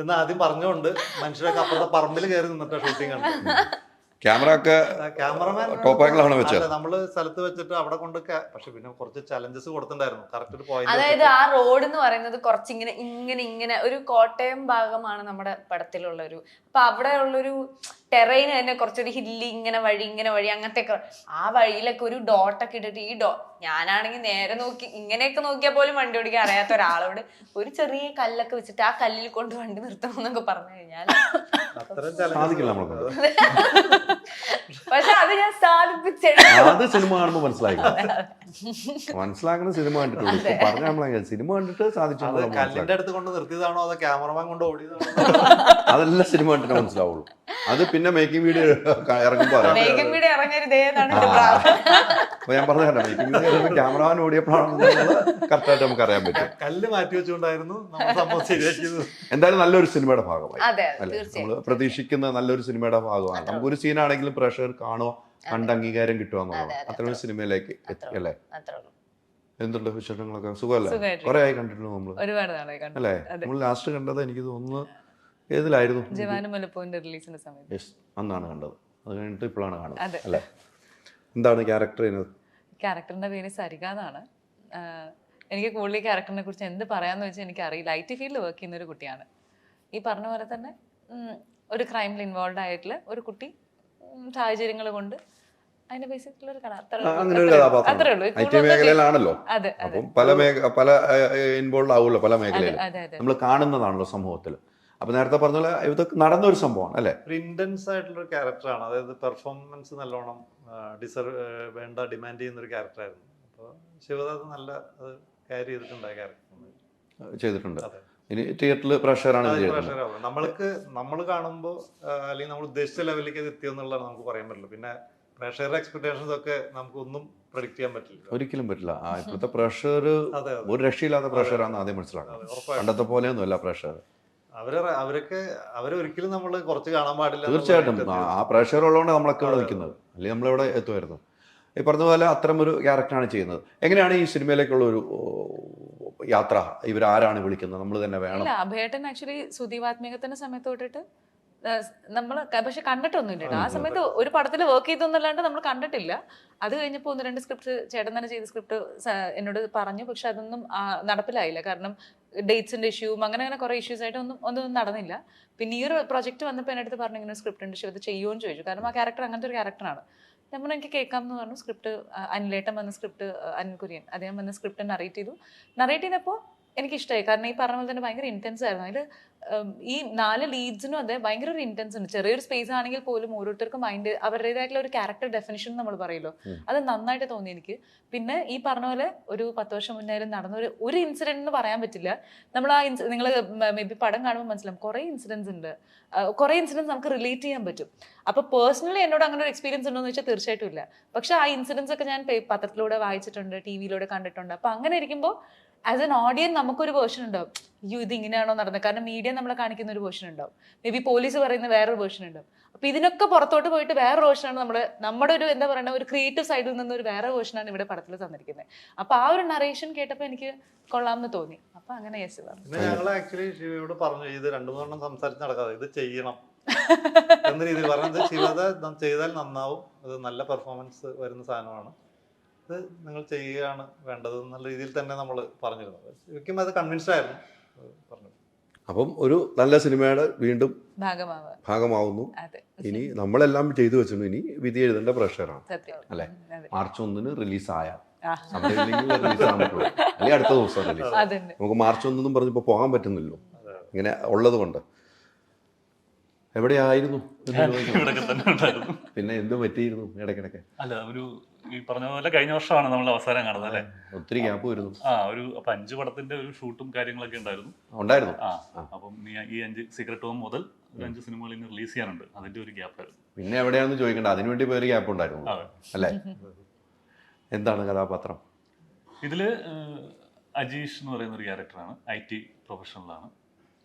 എന്ന് ആദ്യം പറഞ്ഞുകൊണ്ട് മനുഷ്യരൊക്കെ അപ്പുറത്തെ പറമ്പിൽ കയറി നിന്നിട്ടാ ഷൂട്ടിംഗ് കണ്ടത്. ക്യാമറ ഒക്കെ ടോപ്പ് ആംഗിളാണ് വെച്ചത്. നമ്മള് സ്ഥലത്ത് വെച്ചിട്ട് അവിടെ കൊണ്ട്, പക്ഷെ പിന്നെ കുറച്ച് ചലഞ്ചസ് കൊടുത്തിട്ടുണ്ടായിരുന്നു. കറക്റ്റ് ഒരു പോയിന്റ്. അതായത് ആ റോഡ് എന്ന് പറയുന്നത് കുറച്ചിങ്ങനെ ഇങ്ങനെ ഒരു കോട്ടയം ഭാഗമാണ് നമ്മുടെ പടത്തിലുള്ള ഒരു. അപ്പൊ അവിടെ ഉള്ളൊരു ടെറൈന് തന്നെ കുറച്ചൊരു ഹില്ലി, ഇങ്ങനെ വഴി അങ്ങനത്തെ ഒക്കെ. ആ വഴിയിലൊക്കെ ഒരു ഡോട്ടൊക്കെ ഇട്ടിട്ട് ഈ ഞാനാണെങ്കിൽ നേരെ നോക്കി ഇങ്ങനെയൊക്കെ നോക്കിയാൽ പോലും വണ്ടി ഓടിക്കാൻ അറിയാത്ത ഒരാളോട് ഒരു ചെറിയ കല്ലൊക്കെ വെച്ചിട്ട് ആ കല്ലിൽ കൊണ്ട് വണ്ടി നിർത്തണം എന്നൊക്കെ പറഞ്ഞു കഴിഞ്ഞാൽ പക്ഷെ അത് ഞാൻ അത് സിനിമ കാണുമ്പോൾ മനസ്സിലാക്കുന്ന സിനിമ കണ്ടിട്ടുള്ളൂ. പറഞ്ഞ നമ്മളെ സിനിമ കണ്ടിട്ട് സാധിച്ചു. കല്ലിന്റെ അടുത്ത് കൊണ്ട് നിർത്തിയതാണോ അതോ ക്യാമറമാൻ കൊണ്ട് ഓടിയതാണോ അതെല്ലാം സിനിമ കണ്ടിട്ട് മനസ്സിലാവുള്ളൂ. അത് പിന്നെ മേക്കിംഗ് വീഡിയോ ഇറങ്ങുമ്പോൾ ഞാൻ പറഞ്ഞ മേക്കിംഗ് വീഡിയോ ക്യാമറമാൻ ഓടിയപ്പോഴാണ് കറക്റ്റായിട്ട് നമുക്ക് അറിയാൻ പറ്റും. കല്ല് മാറ്റി വെച്ചുകൊണ്ടായിരുന്നു എന്തായാലും നല്ലൊരു സിനിമയുടെ ഭാഗമായി അല്ലെ, നമ്മൾ പ്രതീക്ഷിക്കുന്ന നല്ലൊരു സിനിമയുടെ ഭാഗമാണ്. നമുക്കൊരു സീനാണെങ്കിലും പ്രേക്ഷകർ കാണുക, കണ്ട് അംഗീകാരം കിട്ടുക എന്നുള്ളത് അത്രയും സിനിമയിലേക്ക് എത്തി അല്ലേ. എന്തുണ്ട് വിശേഷങ്ങളൊക്കെ? സുഖമല്ലേ? കുറെ ആയി കണ്ടിട്ടുള്ളൂ നമ്മള് അല്ലേ. നമ്മൾ ലാസ്റ്റ് കണ്ടത് എനിക്ക് തോന്നുന്നു ഏതിലായിരുന്നു? അന്നാണ് കണ്ടത്. അത് കഴിഞ്ഞിട്ട് ഇപ്പോഴാണ് കാണുന്നത് അല്ലേ. എന്താണ് ക്യാരക്ടറിന്റെ പേര് സരിക എന്നാണ്. എനിക്ക് കൂടുതൽ ക്യാരക്ടറിനെ കുറിച്ച് എന്ത് പറയാന്ന് വെച്ചാൽ എനിക്ക് അറിയില്ല. IT ഫീൽഡിൽ വർക്ക് ചെയ്യുന്ന ഒരു കുട്ടിയാണ്. ഈ പറഞ്ഞ പോലെ തന്നെ ഒരു ക്രൈമിൽ ഇൻവോൾവ് ആയിട്ടുള്ള ഒരു കുട്ടി, സാഹചര്യങ്ങൾ കൊണ്ട് അതിന്റെ ബേസിക്കലുള്ള ഒരു കഥ. അത്രേ ഉള്ളൂ. മേഖലയിലാണല്ലോ. പല ഇൻവോൾവ് ആവുമല്ലോ പല മേഖലയിലും. നമ്മൾ കാണുന്നതാണല്ലോ സമൂഹത്തിൽ. അപ്പൊ നേരത്തെ പറഞ്ഞ പോലെ ഇതൊക്കെ നടന്നൊരു സംഭവമാണ് അല്ലെ. ഒരു ഇന്റൻസ് ആയിട്ടുള്ള ഒരു ക്യാരക്ടറാണ്. അതായത് പെർഫോമൻസ് നല്ലോണം ഡിമാൻഡ് ചെയ്യുന്ന ഒരു ക്യാരക്ടറായിരുന്നു. അപ്പോൾ ശിവദാസ് നല്ല അത് ക്യാരി ചെയ്തിട്ടുണ്ട് ചെയ്തിട്ടുണ്ട്. ഇനി തിയേറ്ററിൽ പ്രഷറാണ്. നമ്മൾ കാണുമ്പോൾ അല്ലെങ്കിൽ നമ്മൾ ഉദ്ദേശിച്ച ലെവലിലേക്ക് അത് എത്തിയെന്നുള്ളത് നമുക്ക് പറയാൻ പറ്റില്ല. പിന്നെ പ്രേക്ഷകരുടെ എക്സ്പെക്ടേഷൻസ് ഒക്കെ നമുക്കൊന്നും പ്രഡിക്ട് ചെയ്യാൻ പറ്റില്ല. ഒരിക്കലും പറ്റില്ല. ഇപ്പോഴത്തെ പ്രഷർ അതെ ഒരു രക്ഷയില്ലാത്ത പ്രഷറാണെന്ന് ആദ്യം മനസ്സിലാക്കണം. ഉറപ്പായിട്ടും പണ്ടത്തെ പോലെയൊന്നും അല്ല പ്രഷർ. അവരൊരിക്കലും നമ്മൾ കുറച്ച് കാണാൻ പാടില്ല. തീർച്ചയായിട്ടും ആ പ്രഷർ ഉള്ളതുകൊണ്ട് നമ്മളൊക്കെ ഇവിടെ നിൽക്കുന്നത്, അല്ലെങ്കിൽ നമ്മളിവിടെ എത്തുമായിരുന്നു. ഈ പറഞ്ഞ പോലെ അത്തരം ഒരു ക്യാരക്ടറാണ് ചെയ്യുന്നത്. എങ്ങനെയാണ് ഈ സിനിമയിലേക്കുള്ള ഒരു യാത്ര? ഇവരാരാണ് വിളിക്കുന്നത്? നമ്മൾ തന്നെ വേണം? ഇല്ല, അഭേട്ടൻ ആക്ച്വലി സുദീപാത്മികത്തിന്റെ സമയത്ത് തൊട്ടിട്ട് നമ്മൾ പക്ഷെ കണ്ടിട്ടൊന്നുമില്ല. ആ സമയത്ത് ഒരു പടത്തിൽ വർക്ക് ചെയ്തൊന്നല്ലാണ്ട് നമ്മൾ കണ്ടിട്ടില്ല. അത് കഴിഞ്ഞപ്പോൾ 1-2 സ്ക്രിപ്റ്റ് ചേട്ടൻ തന്നെ ചെയ്ത സ്ക്രിപ്റ്റ് എന്നോട് പറഞ്ഞു. പക്ഷെ അതൊന്നും നടപ്പിലായില്ല. കാരണം ഡേറ്റ്സിന്റെ ഇഷ്യൂവും അങ്ങനെ കുറെ ഇഷ്യൂസ് ആയിട്ട് ഒന്നും നടന്നില്ല. പിന്നെ ഈ ഒരു പ്രൊജക്ട് വന്നപ്പോൾ എൻ്റെ അടുത്ത് പറഞ്ഞു ഇങ്ങനെ സ്ക്രിപ്റ്റ് ഉണ്ട്, അത് ചെയ്യുമെന്ന് ചോദിച്ചു. കാരണം ആ ക്യാരക്ടർ അങ്ങനത്തെ ഒരു ക്യാരക്ടറാണ്. നമ്മൾ എനിക്ക് കേൾക്കാം എന്ന് പറഞ്ഞു. സ്ക്രിപ്റ്റ് അനിലേട്ടൻ വന്ന സ്ക്രിപ്റ്റ്, അനിൽ കുര്യൻ അദ്ദേഹം വന്ന സ്ക്രിപ്റ്റ് നറേറ്റ് ചെയ്തപ്പോൾ എനിക്കിഷ്ടമായി. കാരണം ഈ പറഞ്ഞ പോലെ തന്നെ ഭയങ്കര ഇൻറ്റൻസ് ആയിരുന്നു. അതിൽ ഈ 4 ലീഡ്സിനും അതെ ഭയങ്കര ഒരു ഇൻറ്റൻസ് ഉണ്ട്. ചെറിയൊരു സ്പേസ് ആണെങ്കിൽ പോലും ഓരോരുത്തർക്കും അവരുടേതായിട്ടുള്ള ഒരു ക്യാരക്ടർ ഡെഫിനിഷൻ നമ്മൾ പറയുമല്ലോ, അത് നന്നായിട്ട് തോന്നി എനിക്ക്. പിന്നെ ഈ പറഞ്ഞ പോലെ ഒരു 10 വർഷം മുന്നേ നടന്ന ഒരു ഇൻസിഡന്റ് എന്ന് പറയാൻ പറ്റില്ല. നമ്മൾ ആ നിങ്ങൾ മേ ബി പടം കാണുമ്പോൾ മനസ്സിലാവും കുറേ ഇൻസിഡൻസ് ഉണ്ട്. കുറേ ഇൻസിഡൻസ് നമുക്ക് റിലേറ്റ് ചെയ്യാൻ പറ്റും. അപ്പോൾ പേഴ്സണലി എന്നോട് അങ്ങനെ ഒരു എക്സ്പീരിയൻസ് ഉണ്ടോ എന്ന് വെച്ചാൽ തീർച്ചയായിട്ടും ഇല്ല. പക്ഷെ ആ ഇൻസിഡൻസ് ഒക്കെ ഞാൻ പത്രത്തിലൂടെ വായിച്ചിട്ടുണ്ട്, TV-യിലൂടെ കണ്ടിട്ടുണ്ട്. അപ്പോൾ അങ്ങനെ ഇരിക്കുമ്പോൾ ആസ് എൻ ഓഡിയൻസ് നമുക്കൊരു വേർഷൻ ഉണ്ടാവും, അയ്യോ ഇത് ഇങ്ങനെയാണോ നടന്നത്. കാരണം മീഡിയ നമ്മളെ കാണിക്കുന്ന ഒരു വേർഷൻ ഉണ്ടാവും, മേ ബി പോലീസ് പറയുന്ന വേറൊരു വേർഷൻ ഉണ്ടാവും. അപ്പൊ ഇതിനൊക്കെ പുറത്തോട്ട് പോയിട്ട് വേറെ വേർഷനാണ് നമ്മുടെ ഒരു എന്താ പറയുക ഒരു ക്രിയേറ്റീവ് സൈഡിൽ നിന്ന് ഒരു വേറെ വേർഷനാണ് ഇവിടെ പടത്തിൽ തന്നിരിക്കുന്നത്. അപ്പൊ ആ ഒരു നറേഷൻ കേട്ടപ്പോൾ എനിക്ക് കൊള്ളാമെന്ന് തോന്നി. അപ്പൊ അങ്ങനെ യെസ് പറഞ്ഞു. പിന്നെ ഞങ്ങൾ ആക്ച്വലി ശിവയോട് പറഞ്ഞു ഇത് 2-3 സംസാരിച്ച് നടക്കാതെ ഇത് ചെയ്യണം എന്ന രീതിയിൽ പറഞ്ഞത്. ശിവത ചെയ്താൽ നന്നാവും, അത് നല്ല പെർഫോമൻസ് വരുന്ന സാധനമാണ്, ഇത് നിങ്ങൾ ചെയ്യുകയാണ് വേണ്ടത് എന്നുള്ള രീതിയിൽ തന്നെ നമ്മൾ പറഞ്ഞിരുന്നത്. ശരിക്കും അത് കൺവിൻസ്ഡ് ആയിരുന്നു പറഞ്ഞു. അപ്പം ഒരു നല്ല സിനിമയുടെ വീണ്ടും ഭാഗമാവുന്നു. അതെ, ഇനി നമ്മളെല്ലാം ചെയ്തു വെച്ചിട്ടുണ്ട്. ഇനി വിധി എഴുതേണ്ട പ്രഷറാണ് സത്യം. അല്ലെ? അതെ. മാർച്ച് 1 റിലീസായ റിലീസ് ആകാൻ പറ്റുള്ളൂ, അല്ലെങ്കിൽ അടുത്ത ദിവസം റിലീസ്. അതന്നെ. നമുക്ക് മാർച്ച് 1 പറഞ്ഞപ്പോൾ പോകാൻ പറ്റുന്നില്ലല്ലോ ഇങ്ങനെ ഉള്ളത് കൊണ്ട്. എവിടെയായിരുന്നു? ഇവിടെയൊക്കെ തന്നെ ഉണ്ടായിരുന്നു. പിന്നെ എന്ത് പറ്റിയിരുന്നു ഇടയ്ക്കിടയ്ക്ക്? അല്ല, ഒരു ഈ പറഞ്ഞ പോലെ കഴിഞ്ഞ വർഷമാണ് നമ്മൾ അവസാനം കാണുന്നത് അല്ലേ? ഒത്തിരി ഗ്യാപ്പ് വരുന്നു. അപ്പൊ 5 പടത്തിന്റെ ഒരു ഷൂട്ടും കാര്യങ്ങളൊക്കെ ഉണ്ടായിരുന്നു. അപ്പം ഈ 5 സീക്രട്ട് ഹോം മുതൽ 5 സിനിമകൾ ഇനി റിലീസ് ചെയ്യാനുണ്ട്, അതിന്റെ ഒരു ഗ്യാപ്പ് ആയിരുന്നു. പിന്നെ എവിടെയാണെന്ന് ചോദിക്കണ്ട, അതിനുവേണ്ടി പേര് ഗ്യാപ്പ് ഉണ്ടായിരുന്നു അല്ലേ? എന്താണ് കഥാപാത്രം? ഇതില് അജീഷ് എന്ന് പറയുന്ന ഒരു ക്യാരക്ടറാണ്, IT പ്രൊഫഷണലാണ്,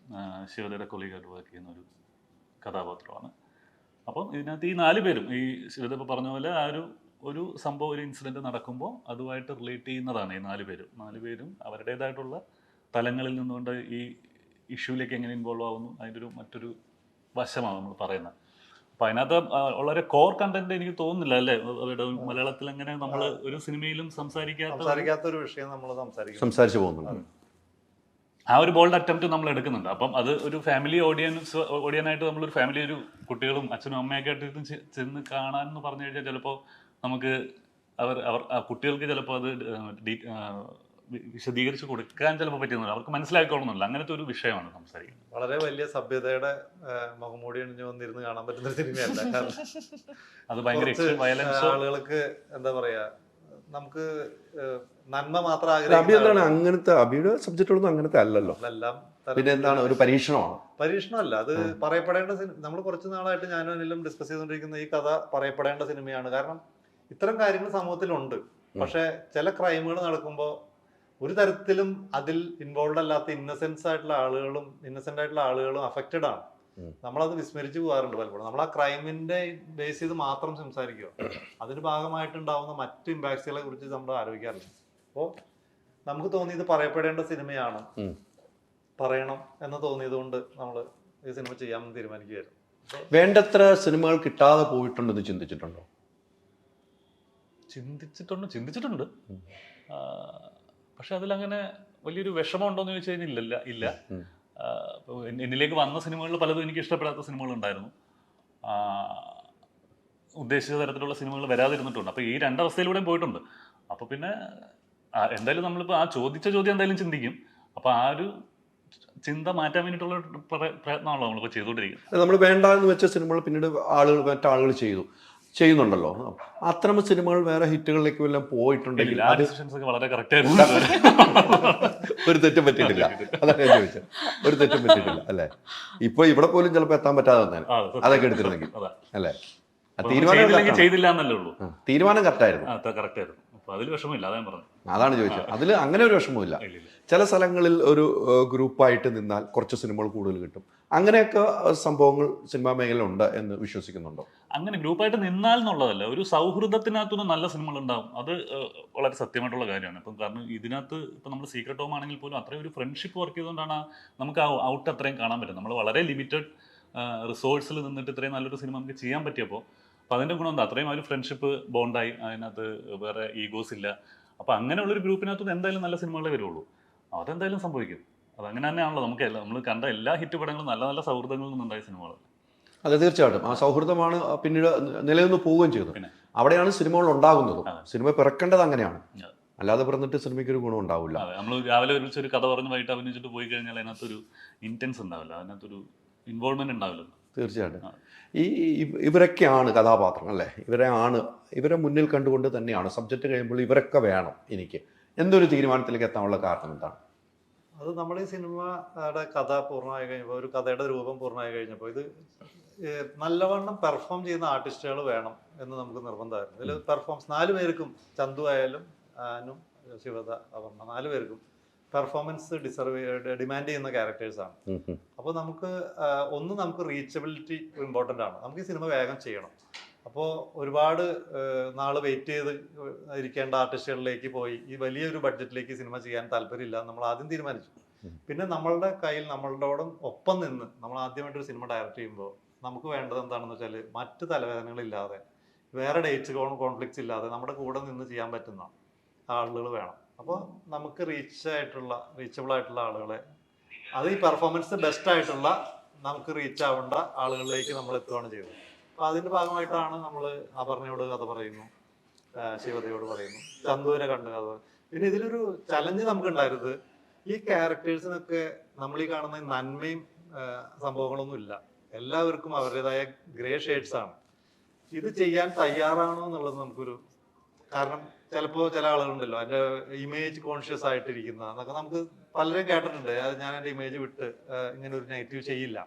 ശിവതയുടെ കൊളീഗായിട്ട് വർക്ക് ചെയ്യുന്ന ഒരു കഥാപാത്രമാണ്. അപ്പം ഇതിനകത്ത് ഈ 4 പേരും ഈ ശിവത ഇപ്പോൾ പറഞ്ഞ പോലെ ആ ഒരു സംഭവം, ഒരു ഇൻസിഡൻറ്റ് നടക്കുമ്പോൾ അതുമായിട്ട് റിലേറ്റ് ചെയ്യുന്നതാണ് ഈ 4 പേരും. 4 പേരും അവരുടേതായിട്ടുള്ള തലങ്ങളിൽ നിന്നുകൊണ്ട് ഈ ഇഷ്യൂവിലേക്ക് എങ്ങനെ ഇൻവോൾവ് ആവുന്നു, അതിൻ്റെ മറ്റൊരു വശമാണ് നമ്മൾ പറയുന്നത്. അപ്പം അതിനകത്ത് വളരെ കോർ കണ്ടന്റ് എനിക്ക് തോന്നുന്നില്ല അല്ലേ മലയാളത്തിൽ അങ്ങനെ നമ്മൾ ഒരു സിനിമയിലും സംസാരിക്കാത്ത ഒരു വിഷയം നമ്മൾ സംസാരിച്ചു പോകുന്നുണ്ട്. ആ ഒരു ബോൾഡ് അറ്റംപ്റ്റ് നമ്മൾ എടുക്കുന്നുണ്ട്. അപ്പം അത് ഒരു ഫാമിലി ഓഡിയനായിട്ട് നമ്മളൊരു ഫാമിലി, ഒരു കുട്ടികളും അച്ഛനും അമ്മയൊക്കെ ആയിട്ട് ചെന്ന് കാണാൻ എന്ന് പറഞ്ഞു കഴിഞ്ഞാൽ ചിലപ്പോൾ നമുക്ക് അവർ കുട്ടികൾക്ക് ചിലപ്പോൾ അത് വിശദീകരിച്ച് കൊടുക്കാൻ ചിലപ്പോൾ പറ്റുന്നില്ല, അവർക്ക് മനസ്സിലാക്കിക്കൊള്ളുന്നില്ല. അങ്ങനത്തെ ഒരു വിഷയമാണ് സംസാരിക്കുന്നത്. വളരെ വലിയ സഭ്യതയുടെ മുഖംമൂടി അണിഞ്ഞു വന്നിരുന്ന് കാണാൻ പറ്റുന്ന സിനിമയല്ല. അത് ഭയങ്കര വയലൻസ്, ആളുകൾക്ക് എന്താ പറയാ, നമുക്ക് നന്മ മാത്രം ആഗ്രഹിക്കുന്ന അങ്ങനത്തെ അഭിയുടെ സബ്ജക്റ്റുകളൊന്നും അങ്ങനത്തെ അല്ലല്ലോ. പിന്നെ എന്താണ് ഒരു പരീക്ഷണമല്ല, അത് പറയപ്പെടേണ്ട നമ്മൾ കുറച്ച് നാളായിട്ട് ഞാനും അനിലും ഡിസ്കസ് ചെയ്തുകൊണ്ടിരിക്കുന്ന ഈ കഥ പറയപ്പെടേണ്ട സിനിമയാണ്. കാരണം ഇത്തരം കാര്യങ്ങൾ സമൂഹത്തിലുണ്ട്. പക്ഷെ ചില ക്രൈമുകൾ നടക്കുമ്പോൾ ഒരു തരത്തിലും അതിൽ ഇൻവോൾവ് അല്ലാത്ത ഇന്നസെന്റ് ആയിട്ടുള്ള ആളുകളും അഫക്റ്റഡ് ആണ്. നമ്മളത് വിസ്മരിച്ചു പോകാറുണ്ട് പലപ്പോഴും. നമ്മൾ ആ ക്രൈമിന്റെ ബേസ് ചെയ്ത് മാത്രം സംസാരിക്കുക, അതിന് ഭാഗമായിട്ടുണ്ടാവുന്ന മറ്റു ഇമ്പാക്ട്സുകളെ കുറിച്ച് നമ്മൾ ആലോചിക്കാറില്ല. അപ്പോൾ നമുക്ക് തോന്നിയത് പറയപ്പെടേണ്ട സിനിമയാണ്, പറയണം എന്ന് തോന്നിയത് കൊണ്ട് നമ്മൾ ഈ സിനിമ ചെയ്യാമെന്ന് തീരുമാനിക്കുകയായിരുന്നു. വേണ്ടത്ര സിനിമകൾ കിട്ടാതെ പോയിട്ടുണ്ടെന്ന് ചിന്തിച്ചിട്ടുണ്ടോ? ചിന്തിച്ചിട്ടുണ്ട്. പക്ഷെ അതിലങ്ങനെ വലിയൊരു വിഷമം ഉണ്ടോയെന്ന് ചോദിച്ചു കഴിഞ്ഞാൽ ഇല്ല. എന്നിലേക്ക് വന്ന സിനിമകളിൽ പലതും എനിക്ക് ഇഷ്ടപ്പെടാത്ത സിനിമകളുണ്ടായിരുന്നു, ഉദ്ദേശിച്ച തരത്തിലുള്ള സിനിമകൾ വരാതിരുന്നിട്ടുണ്ട്. അപ്പോൾ ഈ 2 അവസ്ഥയിലൂടെയും പോയിട്ടുണ്ട്. അപ്പോൾ പിന്നെ എന്തായാലും നമ്മളിപ്പോൾ ആ ചോദിച്ച ചോദ്യം എന്തായാലും ചിന്തിക്കും. അപ്പോൾ ആ ഒരു ചിന്ത മാറ്റാൻ വേണ്ടിയിട്ടുള്ള പ്രയത്നമാണല്ലോ നമ്മളിപ്പോൾ ചെയ്തുകൊണ്ടിരിക്കുന്നത്. നമ്മൾ വേണ്ട എന്ന് വെച്ച സിനിമകൾ പിന്നീട് മറ്റാളുകൾ ചെയ്യുന്നുണ്ടല്ലോ. അത്തരം സിനിമകൾ വേറെ ഹിറ്റുകളിലേക്ക് വല്ലതും പോയിട്ടുണ്ടെങ്കിൽ വളരെ കറക്റ്റ് ആയിരുന്നു. ഒരു തെറ്റും പറ്റിയിട്ടില്ല, അതാണ് ഞാൻ ചോദിച്ചത്. ഒരു തെറ്റും പറ്റിയിട്ടില്ല അല്ലേ? ഇപ്പൊ ഇവിടെ പോലും ചിലപ്പോൾ എത്താൻ പറ്റാതെ വന്നേനെ അതൊക്കെ എടുത്തിരുന്നെങ്കിൽ അല്ലേ? ചെയ്തില്ലെങ്കിൽ ചെയ്തില്ല എന്നല്ലേ ഉള്ളൂ. തീരുമാനം കറക്റ്റായിരുന്നു. കറക്റ്റ് ആയിരുന്നു. അപ്പൊ അതിൽ വിഷമമില്ല, അതാ ഞാൻ പറഞ്ഞത്. അതാണ് ചോദിച്ചത്. അതിൽ അങ്ങനെ ഒരു വിഷമമില്ല. ഇല്ല. ചില സ്ഥലങ്ങളിൽ ഒരു ഗ്രൂപ്പായിട്ട് നിന്നാൽ കുറച്ച് സിനിമകൾ കൂടുതൽ കിട്ടും. അങ്ങനെയൊക്കെ സംഭവങ്ങൾ സിനിമാ മേഖല ഉണ്ട് എന്ന് വിശ്വസിക്കുന്നുണ്ടോ? അങ്ങനെ ഗ്രൂപ്പായിട്ട് നിന്നാൽ എന്നുള്ളതല്ല, ഒരു സൗഹൃദത്തിനകത്തുനിന്ന് നല്ല സിനിമകൾ ഉണ്ടാവും. അത് വളരെ സത്യമായിട്ടുള്ള കാര്യമാണ്. ഇപ്പം കാരണം ഇതിനകത്ത് ഇപ്പം നമ്മൾ സീക്രട്ട് ഹോം ആണെങ്കിൽ പോലും അത്രയും ഒരു ഫ്രണ്ട്ഷിപ്പ് വർക്ക് ചെയ്തുകൊണ്ടാണ് നമുക്ക് ആ ഔട്ട് അത്രയും കാണാൻ പറ്റും. നമ്മൾ വളരെ ലിമിറ്റഡ് റിസോഴ്സിൽ നിന്നിട്ട് ഇത്രയും നല്ലൊരു സിനിമ നമുക്ക് ചെയ്യാൻ പറ്റിയപ്പോൾ അപ്പോൾ അതിൻ്റെ ഗുണം എന്താ, അത്രയും ഒരു ഫ്രണ്ട്ഷിപ്പ് ബോണ്ടായി, അതിനകത്ത് വേറെ ഈഗോസ് ഇല്ല. അപ്പോൾ അങ്ങനെയുള്ളൊരു ഗ്രൂപ്പിനകത്ത് എന്തായാലും നല്ല സിനിമകളെ വരുള്ളൂ. അതെന്തായാലും സംഭവിക്കും. അതങ്ങനെ തന്നെയാണല്ലോ. നമ്മൾ കണ്ട എല്ലാ ഹിറ്റ് പടങ്ങളും നല്ല നല്ല സൗഹൃദങ്ങളിൽ നിന്നുണ്ടായ സിനിമകൾ. അതെ, തീർച്ചയായിട്ടും. ആ സൗഹൃദമാണ് പിന്നീട് നിലനിന്ന് പോവുകയും ചെയ്തു. അവിടെയാണ് സിനിമകൾ ഉണ്ടാകുന്നതും. സിനിമ പിറക്കേണ്ടത് അങ്ങനെയാണ്, അല്ലാതെ പിറന്നിട്ട് സിനിമയ്ക്ക് ഒരു ഗുണം ഉണ്ടാവില്ല. അതെ, നമ്മൾ രാവിലെ ഒരുമിച്ച് ഒരു കഥ പറഞ്ഞ് വൈകിട്ട് അഭിനയിച്ചിട്ട് പോയി കഴിഞ്ഞാൽ അതിനകത്തൊരു ഇൻറ്റൻസ് ഉണ്ടാവില്ല, അതിനകത്തൊരു ഇൻവോൾവ്മെന്റ് ഉണ്ടാവില്ല. തീർച്ചയായിട്ടും. ഇവരൊക്കെയാണ് കഥാപാത്രം അല്ലേ? ഇവരെ മുന്നിൽ കണ്ടുകൊണ്ട് തന്നെയാണ് സബ്ജക്റ്റ് കഴിയുമ്പോൾ ഇവരൊക്കെ വേണം എനിക്ക് എന്തൊരു തീരുമാനത്തിലേക്ക് എത്താനുള്ള കാരണം എന്താണ്? അത് നമ്മൾ ഈ സിനിമയുടെ കഥ പൂർണ്ണമായി കഴിഞ്ഞപ്പോൾ, ഒരു കഥയുടെ രൂപം പൂർണ്ണമായി കഴിഞ്ഞപ്പോൾ, ഇത് നല്ലവണ്ണം പെർഫോം ചെയ്യുന്ന ആർട്ടിസ്റ്റുകൾ വേണം എന്ന് നമുക്ക് നിർബന്ധമായിരുന്നു. ഇതിൽ പെർഫോമൻസ് 4 പേർക്കും, ചന്തു ആയാലും ആനും ശിവദ അപർണ 4 പേർക്കും പെർഫോമൻസ് ഡിമാൻഡ് ചെയ്യുന്ന ക്യാരക്ടേഴ്സാണ്. അപ്പോൾ നമുക്ക് നമുക്ക് റീച്ചബിലിറ്റി ഇമ്പോർട്ടൻ്റ് ആണ്. നമുക്ക് ഈ സിനിമ വേഗം ചെയ്യണം. അപ്പോൾ ഒരുപാട് നാൾ വെയിറ്റ് ചെയ്ത് ഇരിക്കേണ്ട ആർട്ടിസ്റ്റുകളിലേക്ക് പോയി ഈ വലിയൊരു ബഡ്ജറ്റിലേക്ക് സിനിമ ചെയ്യാൻ താല്പര്യമില്ല നമ്മൾ ആദ്യം തീരുമാനിച്ചു. പിന്നെ നമ്മളുടെ കയ്യിൽ നമ്മളോടും ഒപ്പം നിന്ന് നമ്മൾ ആദ്യമായിട്ടൊരു സിനിമ ഡയറക്റ്റ് ചെയ്യുമ്പോൾ നമുക്ക് വേണ്ടത് എന്താണെന്ന് വെച്ചാൽ മറ്റ് തലവേദനകളില്ലാതെ, വേറെ ഡേറ്റ് കോൺഫ്ലിക്ട്സ് ഇല്ലാതെ നമ്മുടെ കൂടെ നിന്ന് ചെയ്യാൻ പറ്റുന്ന ആളുകൾ വേണം. അപ്പോൾ നമുക്ക് റീച്ചബിൾ ആയിട്ടുള്ള ആളുകളെ, അത് ഈ പെർഫോമൻസ് ബെസ്റ്റ് ആയിട്ടുള്ള നമുക്ക് റീച്ച് ആവേണ്ട ആളുകളിലേക്ക് നമ്മൾ എത്തുകയാണ് ചെയ്തത്. അപ്പോൾ അതിൻ്റെ ഭാഗമായിട്ടാണ് നമ്മൾ അപർണയോട് കഥ പറയുന്നു, ശിവതയോട് പറയുന്നു, ചന്തുവിനെ കണ്ട് കഥ. പിന്നെ ഇതിലൊരു ചലഞ്ച് നമുക്ക് ഉണ്ടായിരുന്നത്, ഈ ക്യാരക്ടേഴ്സിനൊക്കെ നമ്മൾ ഈ കാണുന്ന നന്മയും സംഭവങ്ങളൊന്നും ഇല്ല. എല്ലാവർക്കും അവരുടേതായ ഗ്രേ ഷെയ്ഡ്സ് ആണ്. ഇത് ചെയ്യാൻ തയ്യാറാണോ എന്നുള്ളത് നമുക്കൊരു, കാരണം ചിലപ്പോൾ ചില ആളുകളുണ്ടല്ലോ അതിൻ്റെ ഇമേജ് കോൺഷ്യസ് ആയിട്ടിരിക്കുന്ന എന്നൊക്കെ നമുക്ക് പലരും കേട്ടിട്ടുണ്ട്. അത് ഞാൻ എൻ്റെ ഇമേജ് വിട്ട് ഇങ്ങനെ ഒരു നെഗറ്റീവ് ചെയ്യില്ല,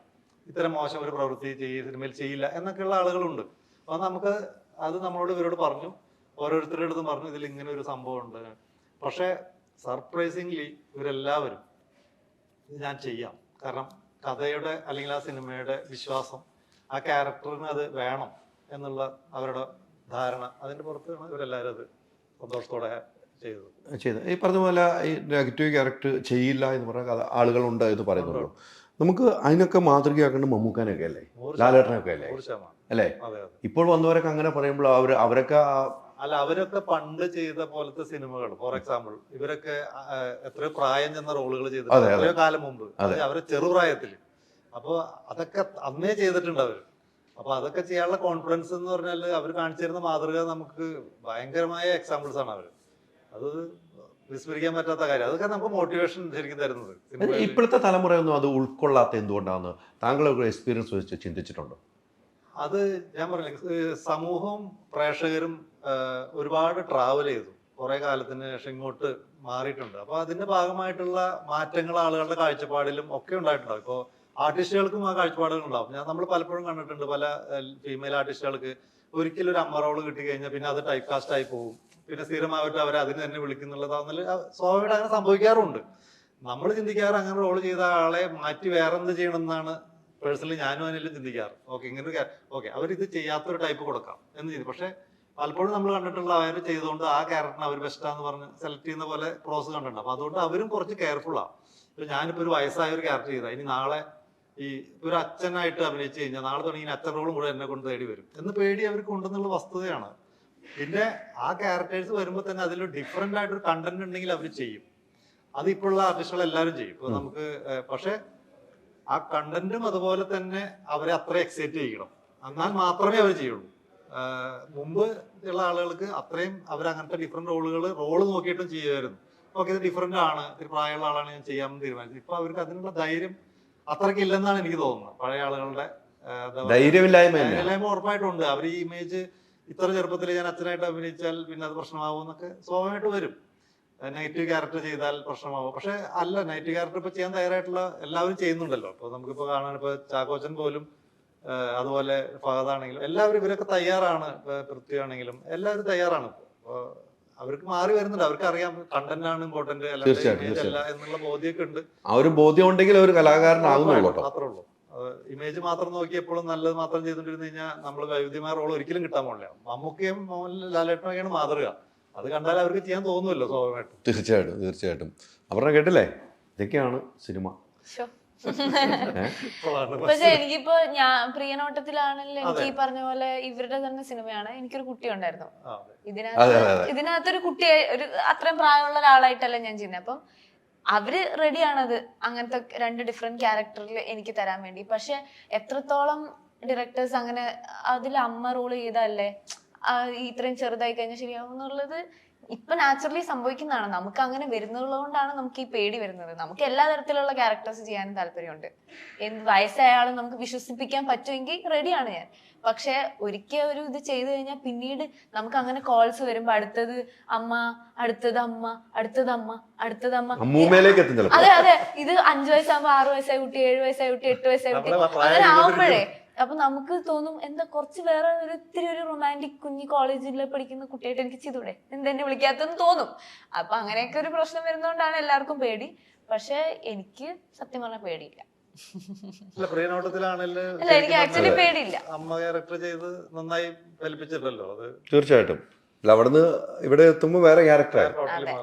ഇത്തരം മോശം ഒരു പ്രവൃത്തി സിനിമയിൽ ചെയ്യില്ല എന്നൊക്കെയുള്ള ആളുകളുണ്ട്. അപ്പോൾ അത് നമ്മളോട് ഇവരോട് പറഞ്ഞു, ഓരോരുത്തരുടെ അടുത്തും പറഞ്ഞു ഇതിൽ ഇങ്ങനെ ഒരു സംഭവം ഉണ്ട്. പക്ഷേ സർപ്രൈസിംഗ്ലി ഇവരെല്ലാവരും ഇത് ഞാൻ ചെയ്യാം, കാരണം കഥയുടെ അല്ലെങ്കിൽ ആ സിനിമയുടെ വിശ്വാസം, ആ ക്യാരക്ടറിന് അത് വേണം എന്നുള്ള അവരുടെ ധാരണ, അതിൻ്റെ പുറത്താണ് ഇവരെല്ലാവരും അത് സന്തോഷത്തോടെ ചെയ്തത്. ഈ പറഞ്ഞ പോലെ ഈ നെഗറ്റീവ് ക്യാരക്ടർ ചെയ്യില്ല എന്ന് പറഞ്ഞ ആളുകളുണ്ട് എന്ന് പറയുന്നുള്ളൂ. നമുക്ക് അതിനൊക്കെ മാതൃകയാക്കേണ്ട മമ്മൂക്കാനൊക്കെ അല്ലേ, ലാലേട്ടനൊക്കെ അല്ലേ? അല്ലേ? ഇപ്പോൾ വന്നവരൊക്കെ അങ്ങനെ പറയുമ്പോൾ അവരൊക്കെ പണ്ട് ചെയ്ത പോലത്തെ സിനിമകൾ, ഫോർ എക്സാമ്പിൾ ഇവരൊക്കെ എത്രയോ പ്രായം ചെന്ന റോളുകൾ ചെയ്തിട്ടുണ്ട് എത്രയോ കാലം മുമ്പ്, അവരെ ചെറുപ്രായത്തിൽ. അപ്പോൾ അതൊക്കെ അന്നേ ചെയ്തിട്ടുണ്ട് അവർ. അപ്പൊ അതൊക്കെ ചെയ്യാനുള്ള കോൺഫിഡൻസ് എന്ന് പറഞ്ഞാൽ അവർ കാണിച്ചു തരുന്ന മാതൃക നമുക്ക് ഭയങ്കരമായ എക്സാമ്പിൾസ് ആണ് അവർ. അത് വിസ്മരിക്കാൻ പറ്റാത്ത കാര്യം. അതൊക്കെ നമുക്ക് മോട്ടിവേഷൻ ശരിക്കും തരുന്നത്. ഇപ്പോഴത്തെ തലമുറയൊന്നും അത് ഉൾക്കൊള്ളാത്ത എന്തുകൊണ്ടാണ് താങ്കളുടെ എക്സ്പീരിയൻസ് വെച്ച് ചിന്തിച്ചിട്ടുണ്ടോ? അത് ഞാൻ പറഞ്ഞില്ലേ, സമൂഹവും പ്രേക്ഷകരും ഒരുപാട് ട്രാവൽ ചെയ്തു, കുറെ കാലത്തിന് ശേഷം ഇങ്ങോട്ട് മാറിയിട്ടുണ്ട്. അപ്പൊ അതിന്റെ ഭാഗമായിട്ടുള്ള മാറ്റങ്ങൾ ആളുകളുടെ കാഴ്ചപ്പാടിലും ഒക്കെ ഉണ്ടായിട്ടുണ്ടാവും. ഇപ്പോൾ ആർട്ടിസ്റ്റുകൾക്കും ആ കാഴ്ചപ്പാടുകൾ ഉണ്ടാവും. നമ്മൾ പലപ്പോഴും കണ്ടിട്ടുണ്ട്, പല ഫീമെയിൽ ആർട്ടിസ്റ്റുകൾക്ക് ഒരിക്കലും ഒരു അമ്മ റോള് കിട്ടി കഴിഞ്ഞാൽ പിന്നെ അത് ടൈപ്പ് കാസ്റ്റ് ആയി പോകും, പിന്നെ സ്ഥിരമായിട്ട് അവരെ അതിന് തന്നെ വിളിക്കുന്നുള്ളതാണെന്നില്ല സ്വാഭാവികമായിട്ട് അങ്ങനെ സംഭവിക്കാറുണ്ട്. നമ്മൾ ചിന്തിക്കാറ് അങ്ങനെ റോള് ചെയ്ത ആളെ മാറ്റി വേറെ എന്ത് ചെയ്യണം എന്നാണ് പേഴ്സണലി ഞാനും അതിനെല്ലാം ചിന്തിക്കാറ്. ഓക്കെ അവരിത് ചെയ്യാത്തൊരു ടൈപ്പ് കൊടുക്കാം എന്ന് ചെയ്തു. പക്ഷെ പലപ്പോഴും നമ്മൾ കണ്ടിട്ടുള്ള അവർ ചെയ്തുകൊണ്ട് ആ ക്യാരക്ടറിന് അവർ ബെസ്റ്റാന്ന് പറഞ്ഞ് സെലക്ട് ചെയ്യുന്ന പോലെ പ്രോസസ് കണ്ടിട്ടുണ്ട്. അപ്പൊ അതുകൊണ്ട് അവരും കുറച്ച് കെയർഫുള്ളാണ്. ഇപ്പൊ ഞാനിപ്പോ ഒരു വയസ്സായ ഒരു ക്യാരക്ടർ ചെയ്താൽ ഇനി നാളെ ഒരു അച്ഛനായിട്ട് അഭിനയിച്ച് കഴിഞ്ഞാൽ നാളെ തുടങ്ങി അച്ഛൻ റോളും കൂടെ എന്നെ കൊണ്ട് തേടി വരും എന്ന് പേടി അവർക്ക് ഉണ്ടെന്നുള്ള വസ്തുതയാണ്. പിന്നെ ആ ക്യാരക്ടേഴ്സ് വരുമ്പോൾ തന്നെ അതിൽ ഡിഫറെന്റ് ആയിട്ടൊരു കണ്ടന്റ് ഉണ്ടെങ്കിൽ അവർ ചെയ്യും. അത് ഇപ്പോഴുള്ള ആർട്ടിസ്റ്റുകൾ എല്ലാവരും ചെയ്യും. ഇപ്പൊ നമുക്ക് പക്ഷെ ആ കണ്ടന്റും അതുപോലെ തന്നെ അവരെ അത്ര എക്സൈറ്റ് ചെയ്യണം, എന്നാൽ മാത്രമേ അവർ ചെയ്യുള്ളൂ. മുമ്പ് ഉള്ള ആളുകൾക്ക് അത്രയും അവർ അങ്ങനത്തെ ഡിഫറെന്റ് റോള് നോക്കിയിട്ടും ചെയ്യുമായിരുന്നു. ഓക്കെ ഇത് ഡിഫറെന്റ് ആണ്, ഇത്തിരി പ്രായമുള്ള ആളാണ്, ഞാൻ ചെയ്യാമെന്ന് തീരുമാനിച്ചു. ഇപ്പൊ അവർക്ക് അതിനുള്ള ധൈര്യം അത്രയ്ക്ക് ഇല്ലെന്നാണ് എനിക്ക് തോന്നുന്നത്. പഴയ ആളുകളുടെ ധൈര്യമില്ലായ്മ ഉറപ്പായിട്ടുണ്ട്. അവർ ഈ ഇമേജ് ഇത്ര ചെറുപ്പത്തിൽ ഞാൻ അച്ഛനായിട്ട് അഭിനയിച്ചാൽ പിന്നെ അത് പ്രശ്നമാവും എന്നൊക്കെ സ്വാഭാവികമായിട്ട് വരും. നെഗറ്റീവ് ക്യാരക്ടർ ചെയ്താൽ പ്രശ്നമാവും. പക്ഷെ അല്ല, നെഗറ്റീവ് ക്യാരക്ടർ ഇപ്പൊ ചെയ്യാൻ തയ്യാറായിട്ടുള്ള എല്ലാവരും ചെയ്യുന്നുണ്ടല്ലോ. ഇപ്പൊ നമുക്കിപ്പോ കാണാൻ ഇപ്പൊ ചാക്കോച്ചൻ പോലും അതുപോലെ ഫഹദാണെങ്കിലും എല്ലാവരും ഇവരൊക്കെ തയ്യാറാണ്. പൃഥ്വിയാണെങ്കിലും എല്ലാവരും തയ്യാറാണ്. അവർക്ക് മാറി വരുന്നുണ്ട്. അവർക്ക് അറിയാം കണ്ടന്റ് ആണ് ഇമ്പോർട്ടന്റ്, ഇമേജ് അല്ല എന്നുള്ള ബോധ്യമൊക്കെ ഉണ്ട്. ആ ഒരു ബോധ്യം ഉണ്ടെങ്കിൽ ഒരു കലാകാരനാകുന്നുള്ളൂ. മാത്രമേ ഉള്ളൂ. ഇമേജ് മാത്രം നോക്കി എപ്പോഴും നല്ലത് മാത്രം ചെയ്തുകൊണ്ടിരുന്നു കഴിഞ്ഞാൽ നമ്മൾ വൈവിധ്യമായ റോൾ ഒരിക്കലും കിട്ടാൻ പോകില്ല. മമ്മൂക്കയും ലാലേട്ടനൊക്കെയാണ് മാതൃക. അത് കണ്ടാൽ അവർക്ക് ചെയ്യാൻ തോന്നുമല്ലോ സ്വാഭാവികമായിട്ടും. തീർച്ചയായിട്ടും. അവരുടെ കേട്ടില്ലേ, ഇതൊക്കെയാണ് സിനിമ. പക്ഷെ എനിക്കിപ്പോ ഞാൻ പ്രിയനോട്ടത്തിലാണെങ്കിലും എനിക്ക് ഈ പറഞ്ഞ പോലെ ഇവരുടെ തന്നെ സിനിമയാണ്. എനിക്കൊരു കുട്ടി ഉണ്ടായിരുന്നു ഇതിനകത്തൊരു കുട്ടിയെ, ഒരു അത്രയും പ്രായമുള്ള ഒരാളായിട്ടല്ല ഞാൻ ചെയ്യുന്നത്. അപ്പം അവര് റെഡിയാണത് അങ്ങനത്തെ 2 ഡിഫറെന്റ് ക്യാരക്ടറിൽ എനിക്ക് തരാൻ വേണ്ടി. പക്ഷെ എത്രത്തോളം ഡയറക്ടേഴ്സ് അങ്ങനെ അതിൽ അമ്മ റോള് ചെയ്തല്ലേ ഇത്രയും ചെറുതായി കഴിഞ്ഞാൽ ശരിയാവും എന്നുള്ളത് ഇപ്പൊ നാച്ചുറലി സംഭവിക്കുന്നതാണ്. നമുക്ക് അങ്ങനെ വരുന്നത് കൊണ്ടാണ് നമുക്ക് ഈ പേടി വരുന്നത്. നമുക്ക് എല്ലാ തരത്തിലുള്ള ക്യാരക്ടേഴ്സ് ചെയ്യാനും താല്പര്യമുണ്ട്. വയസ്സായ ആളും നമുക്ക് വിശ്വസിപ്പിക്കാൻ പറ്റുമെങ്കിൽ റെഡിയാണ് ഞാൻ. പക്ഷെ ഒരിക്കൽ ഒരു ഇത് ചെയ്തു കഴിഞ്ഞാൽ പിന്നീട് നമുക്ക് അങ്ങനെ കോൾസ് വരുമ്പോ അടുത്തത് അമ്മ, അടുത്തത് അമ്മ, അടുത്തത് അമ്മ, അടുത്തത് അമ്മ. അതെ അതെ, ഇത് 5 വയസ്സാകുമ്പോ 6 വയസ്സായ കുട്ടി, 7 വയസ്സായ കുട്ടി, 8 വയസ്സായ കുട്ടി, അങ്ങനെ ആവുമ്പോഴേ അപ്പൊ നമുക്ക് തോന്നും എന്താ കുറച്ച് വേറെ ഇത്തിരി ഒരു റൊമാൻറ്റിക് കുഞ്ഞി കോളേജിൽ പഠിക്കുന്ന കുട്ടിയായിട്ട് എനിക്ക് ചെയ്തൂടെ, എന്തെന്നെ വിളിക്കാത്തെന്ന് തോന്നും. അപ്പൊ അങ്ങനെയൊക്കെ ഒരു പ്രശ്നം വരുന്നോണ്ടാണ് എല്ലാവർക്കും പേടി. പക്ഷെ എനിക്ക് സത്യം പറഞ്ഞാൽ പേടിയില്ല. പ്രിയനോട്ടത്തിലാണെങ്കിലും എനിക്ക് ആക്ച്വലി പേടിയില്ല. അമ്മ ക്യാരക്ടർ ചെയ്ത് നന്നായി ഫലിപ്പിച്ചിട്ടല്ലോ അത്. തീർച്ചയായിട്ടും. അവിടുന്ന് ഇവിടെ എത്തുമ്പോ വേറെ ക്യാരക്ടറായി.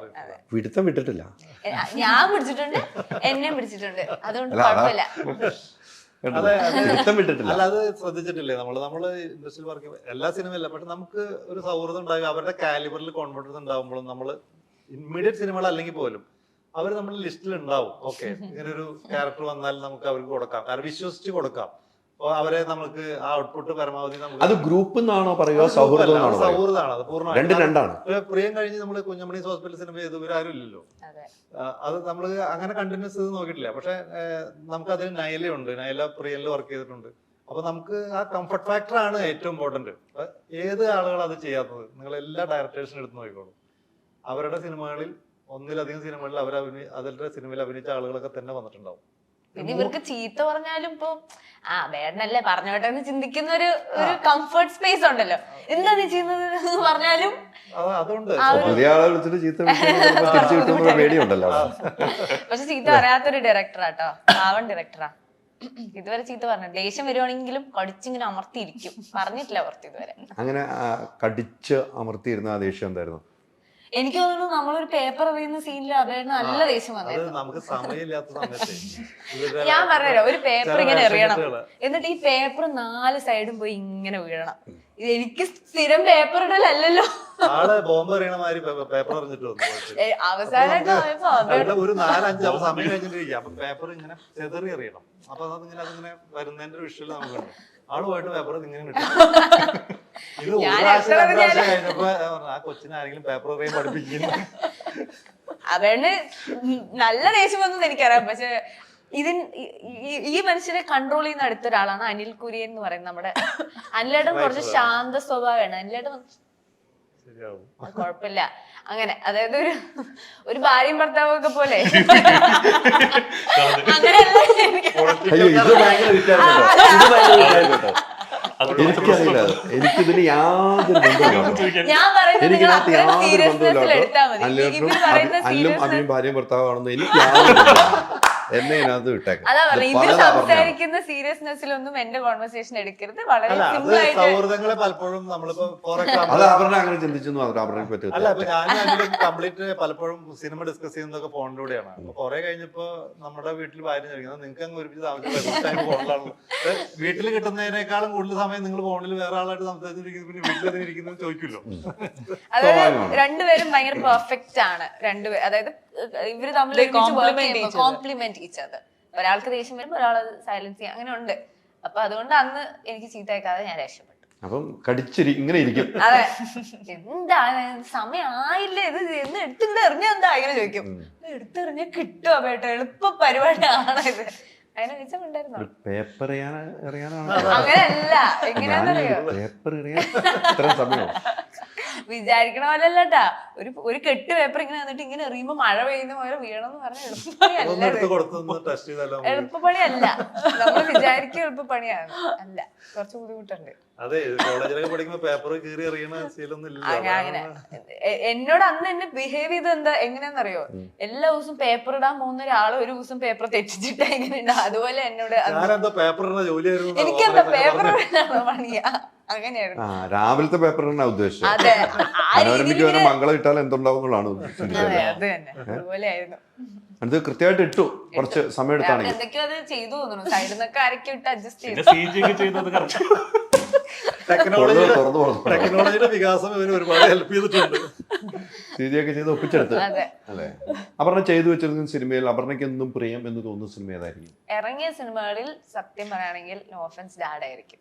പിടുത്തം വിട്ടിട്ടില്ല. ഞാൻ പിടിച്ചിട്ടുണ്ട്, എന്നെ പിടിച്ചിട്ടുണ്ട്, അതുകൊണ്ട് കുഴപ്പമില്ല. അല്ല, അത് ശ്രദ്ധിച്ചിട്ടില്ലേ നമ്മള് ഇൻഡസ്ട്രിയിൽ വർക്ക് ചെയ്യുമ്പോൾ എല്ലാ സിനിമയല്ല, പക്ഷെ നമുക്ക് ഒരു സൗഹൃദം ഉണ്ടാകും. അവരുടെ കാലിബറിൽ കോൺഫിഡൻസ് ഉണ്ടാകുമ്പോഴും നമ്മള് ഇമ്മീഡിയറ്റ് സിനിമകൾ അല്ലെങ്കിൽ പോലും അവർ നമ്മുടെ ലിസ്റ്റിൽ ഉണ്ടാവും. ഓക്കെ, ഇങ്ങനെ ഒരു ക്യാരക്ടർ വന്നാൽ നമുക്ക് അവർക്ക് കൊടുക്കാം, കാരണം വിശ്വസിച്ച് കൊടുക്കാം. അപ്പൊ അവരെ നമുക്ക് ആ ഔട്ട്പുട്ട് പരമാവധി നമുക്ക്. അത് ഗ്രൂപ്പ് എന്നാണോ പറയുക, സൗഹൃദമാണ്? സൗഹൃദമാണ് അത് പൂർണ്ണമായിട്ടും. രണ്ടാണ്. പ്രിയം കഴിഞ്ഞ് നമ്മള് കുഞ്ഞമണീസ് ഹോസ്പിറ്റൽ സിനിമ ചെയ്തു, ഇവരാരും ഇല്ലല്ലോ. അത് നമ്മള് അങ്ങനെ കണ്ടിന്യൂസ് ചെയ്ത് നോക്കിയിട്ടില്ല. പക്ഷെ നമുക്കതിൽ നൈലയുണ്ട്, നൈല പ്രിയനിൽ വർക്ക് ചെയ്തിട്ടുണ്ട്. അപ്പൊ നമുക്ക് ആ കംഫർട്ട് ഫാക്ടർ ആണ് ഏറ്റവും ഇമ്പോർട്ടന്റ്. ഏത് ആളുകൾ അത് ചെയ്യാത്തത്? നിങ്ങൾ എല്ലാ ഡയറക്ടേഴ്സിനും എടുത്ത് നോക്കിക്കോളൂ. അവരുടെ സിനിമകളിൽ ഒന്നിലധികം സിനിമകളിൽ അതിന്റെ സിനിമയിൽ അഭിനയിച്ച ആളുകളൊക്കെ തന്നെ വന്നിട്ടുണ്ടാവും. പിന്നെ ഇവർക്ക് ചീത്ത പറഞ്ഞാലും ഇപ്പൊ വേടനല്ലേ പറഞ്ഞോട്ടെ എന്ന് ചിന്തിക്കുന്ന ഒരു കംഫർട്ട് സ്പേസ് ഉണ്ടല്ലോ. എന്താ നീ ചെയ്യുന്നത് പറഞ്ഞാലും അതുകൊണ്ട് പക്ഷെ ചീത്ത പറയാത്തൊരു ഡയറക്ടറാട്ടോ, പാവൻ ഡയറക്ടറാ. ഇതുവരെ ചീത്ത പറഞ്ഞു ദേഷ്യം വരുവാണെങ്കിലും കടിച്ചിങ്ങനെ അമർത്തിയിരിക്കും. പറഞ്ഞിട്ടില്ല പുറത്ത് ഇതുവരെ. അങ്ങനെ കടിച്ച് അമർത്തിയിരുന്ന ആ ദേഷ്യം എന്തായിരുന്നു? എനിക്ക് തോന്നുന്നു നമ്മളൊരു പേപ്പർ എറിയുന്ന സീനിൽ അതായിരുന്നു നല്ല ദേഷ്യം വന്നത്. നമുക്ക് സമയമില്ലാത്ത സമയത്ത് ഞാൻ പറഞ്ഞല്ലോ, ഒരു പേപ്പർ ഇങ്ങനെ എറിയണം, എന്നിട്ട് ഈ പേപ്പർ 4 സൈഡും പോയി ഇങ്ങനെ വീഴണം. ഇത് എനിക്ക് സ്ഥിരം പേപ്പർ ഇടലല്ലോ. ആള് ബോംബ് എറിയണ മാതിരി പേപ്പർ എറിഞ്ഞിട്ട് വന്നു. അവസാനമായിട്ട് ഒരു 4-5 സമയം കഴിഞ്ഞിട്ടിരിക്കുക. അപ്പൊ പേപ്പർ ഇങ്ങനെ ചെതറി എറിയണം. അപ്പൊ അതിങ്ങനെ വരുന്നതിന്റെ ഒരു വിഷ്വൽ നമുക്കുണ്ട്. ആള് പോയിട്ട് പേപ്പർ ഇങ്ങനെ കിട്ടും. ഇത് കഴിഞ്ഞപ്പോ ആ കൊച്ചിനെ ആരെങ്കിലും പേപ്പർ എറിയാൻ പഠിപ്പിക്കുന്നു. അതുകൊണ്ട് നല്ല ദേഷ്യം വന്നത് എനിക്കറിയാം. പക്ഷെ ഈ മനുഷ്യനെ കൺട്രോൾ ചെയ്യുന്ന അടുത്തൊരാളാണ് അനിൽ കുര്യൻ എന്ന് പറയുന്നത്. നമ്മുടെ അനിലേട്ടൻ കുറച്ച് ശാന്ത സ്വഭാവമാണ്. അനിലേട്ടൻ കുഴപ്പമില്ല അങ്ങനെ, അതായത് ഒരു ഭാര്യയും ഭർത്താവും ഒക്കെ പോലെ അങ്ങനെയല്ല. എനിക്കറിയില്ല, എനിക്കിതിന് യാതൊരു ബന്ധമില്ല. അല്ലും അമ്മയും ഭാര്യയും ഭർത്താവാണെന്ന് എനിക്ക് യാതൊരു എന്നെ ഇതിനകത്ത് വിട്ടേക്കാം. അതാ പറഞ്ഞത്, ഇതിൽ സംസാരിക്കുന്ന സീരിയസ്നെസ്സിലൊന്നും എന്റെ കോൺവെർസേഷൻ എടുക്കരുത്. വളരെ സിമ്പിൾ ആയിട്ട് സൗഹൃദങ്ങളെ പലപ്പോഴും നമ്മളിപ്പോ അങ്ങനെ ചിന്തിച്ചു അല്ല, ഇപ്പൊ ഞാനും കംപ്ലീറ്റ് പലപ്പോഴും സിനിമ ഡിസ്കസ് ചെയ്യുന്നതൊക്കെ ഫോണിലൂടെയാണ്. അപ്പൊ കുറെ കഴിഞ്ഞപ്പോ നമ്മുടെ വീട്ടിൽ ഭാര്യ ചോദിക്കുന്നത് നിങ്ങൾക്ക് അങ്ങ് ഒരുമിച്ച് താമസിച്ചാൽ ഫോണിലാണല്ലോ, വീട്ടിൽ കിട്ടുന്നതിനേക്കാളും കൂടുതൽ സമയം നിങ്ങൾ ഫോണിൽ വേറെ ആളായിട്ട് സംസാരിച്ചിരിക്കുന്നത്, പിന്നെ വീട്ടിൽ ഇരിക്കുന്നത് ചോദിക്കുമല്ലോ. അതായത് രണ്ടുപേരും ഭയങ്കര പെർഫെക്റ്റ് ആണ്. രണ്ടുപേരും, അതായത് ഇവര് തമ്മിൽ കോംപ്ലിമെന്റ് ഈച്ച് അതർ. ഒരാൾക്ക് ദേഷ്യം വരുമ്പോൾ ഒരാൾ സൈലൻസ് ചെയ്യും, അങ്ങനെ ഉണ്ട്. അപ്പൊ അതുകൊണ്ട് അന്ന് എനിക്ക് ചീത്തയേക്കാതെ ഞാൻ രക്ഷപ്പെട്ടു. അപ്പം കടിച്ചിരി ഇങ്ങനെ ഇരിക്കും. അതെ, എന്താ സമയമായില്ലേ, ഇത് എന്ന് എടുത്തിട്ട് എറിഞ്ഞ എന്താ ഇങ്ങനെ ചോദിക്കും. എടുത്തെറിഞ്ഞ കിട്ടുമോ ബേട്ട, എളുപ്പ പരിപാടിയാണ് ഇത്. അതിനെ വിളിച്ചുണ്ടായിരുന്നു. പേപ്പർ അങ്ങനെയല്ല, എങ്ങനെയാണെന്നറിയോ, പേപ്പർ എറിയാൻ ഇത്ര സമയം വിചാരിക്കണ പോലെ അല്ലട്ടാ. ഒരു കെട്ട് പേപ്പർ ഇങ്ങനെ വന്നിട്ട് ഇങ്ങനെ എറിയുമ്പോ മഴ പെയ്യുന്ന പോലെ വീണമെന്ന് പറഞ്ഞ എളുപ്പപ്പണിയല്ല. എളുപ്പപ്പണിയല്ല, നമ്മൾ വിചാരിക്കുക എളുപ്പപ്പണിയാണ് അല്ല, കുറച്ച് ബുദ്ധിമുട്ടുണ്ട്. അതെ, കോളേജിലൊക്കെ പഠിക്കുമ്പോ പേപ്പർ കീറി എറിയണ ശീലമൊന്നും ഇല്ല. അങ്ങനെ എന്നോട് അന്ന് എന്നെ ബിഹേവ് ചെയ്ത് എങ്ങനെയാന്നറിയോ, എല്ലാ ദിവസവും പേപ്പർ ഇടാൻ പോകുന്ന ഒരാള് ഒരു ദിവസം പേപ്പർ തെറ്റിച്ചിട്ടാ എങ്ങനെയുണ്ട് അതുപോലെ എന്നോട്. ഞാനെന്താ പേപ്പർ ഇടുന്ന ജോലിയായിരുന്നു. എനിക്കെന്താ പേപ്പർ പണിയാ, അങ്ങനെയായിരുന്നു. രാവിലത്തെ പേപ്പർ ഉദ്ദേശിച്ചത്. അതെ, മനോരമയ്ക്ക് വരെ മംഗളം ഇട്ടാൽ എന്തുണ്ടാവുന്നതാണ്. അതെ അത് തന്നെ, അതുപോലെ ആയിരുന്നു. അത് കൃത്യമായിട്ട് ഇട്ടു, കുറച്ച് സമയം എടുത്താണെങ്കിൽ. എന്തൊക്കെയോ അത് ചെയ്തു തോന്നുന്നു, സൈഡിൽ നിന്നൊക്കെ ആരൊക്കെ ഇട്ട് അഡ്ജസ്റ്റ് ചെയ്തു. ടെക്നോളജിയുടെ വികാസം ഇവന് ഒരുപാട് ഹെൽപ്പ് ചെയ്തിട്ടുണ്ട്. CG ചെയ്ത് ഒപ്പിച്ചെടുത്ത് അല്ലേ. അപർണ ചെയ്തു വെച്ചിരുന്ന സിനിമയിൽ അപർണയ്ക്ക് എന്നും പ്രിയം എന്ന് തോന്നുന്ന സിനിമ ഏതായിരിക്കും? ഇറങ്ങിയ സിനിമകളിൽ സത്യം പറയുകയാണെങ്കിൽ നോ ഓഫൻസ് ഡാഡ് ആയിരിക്കും.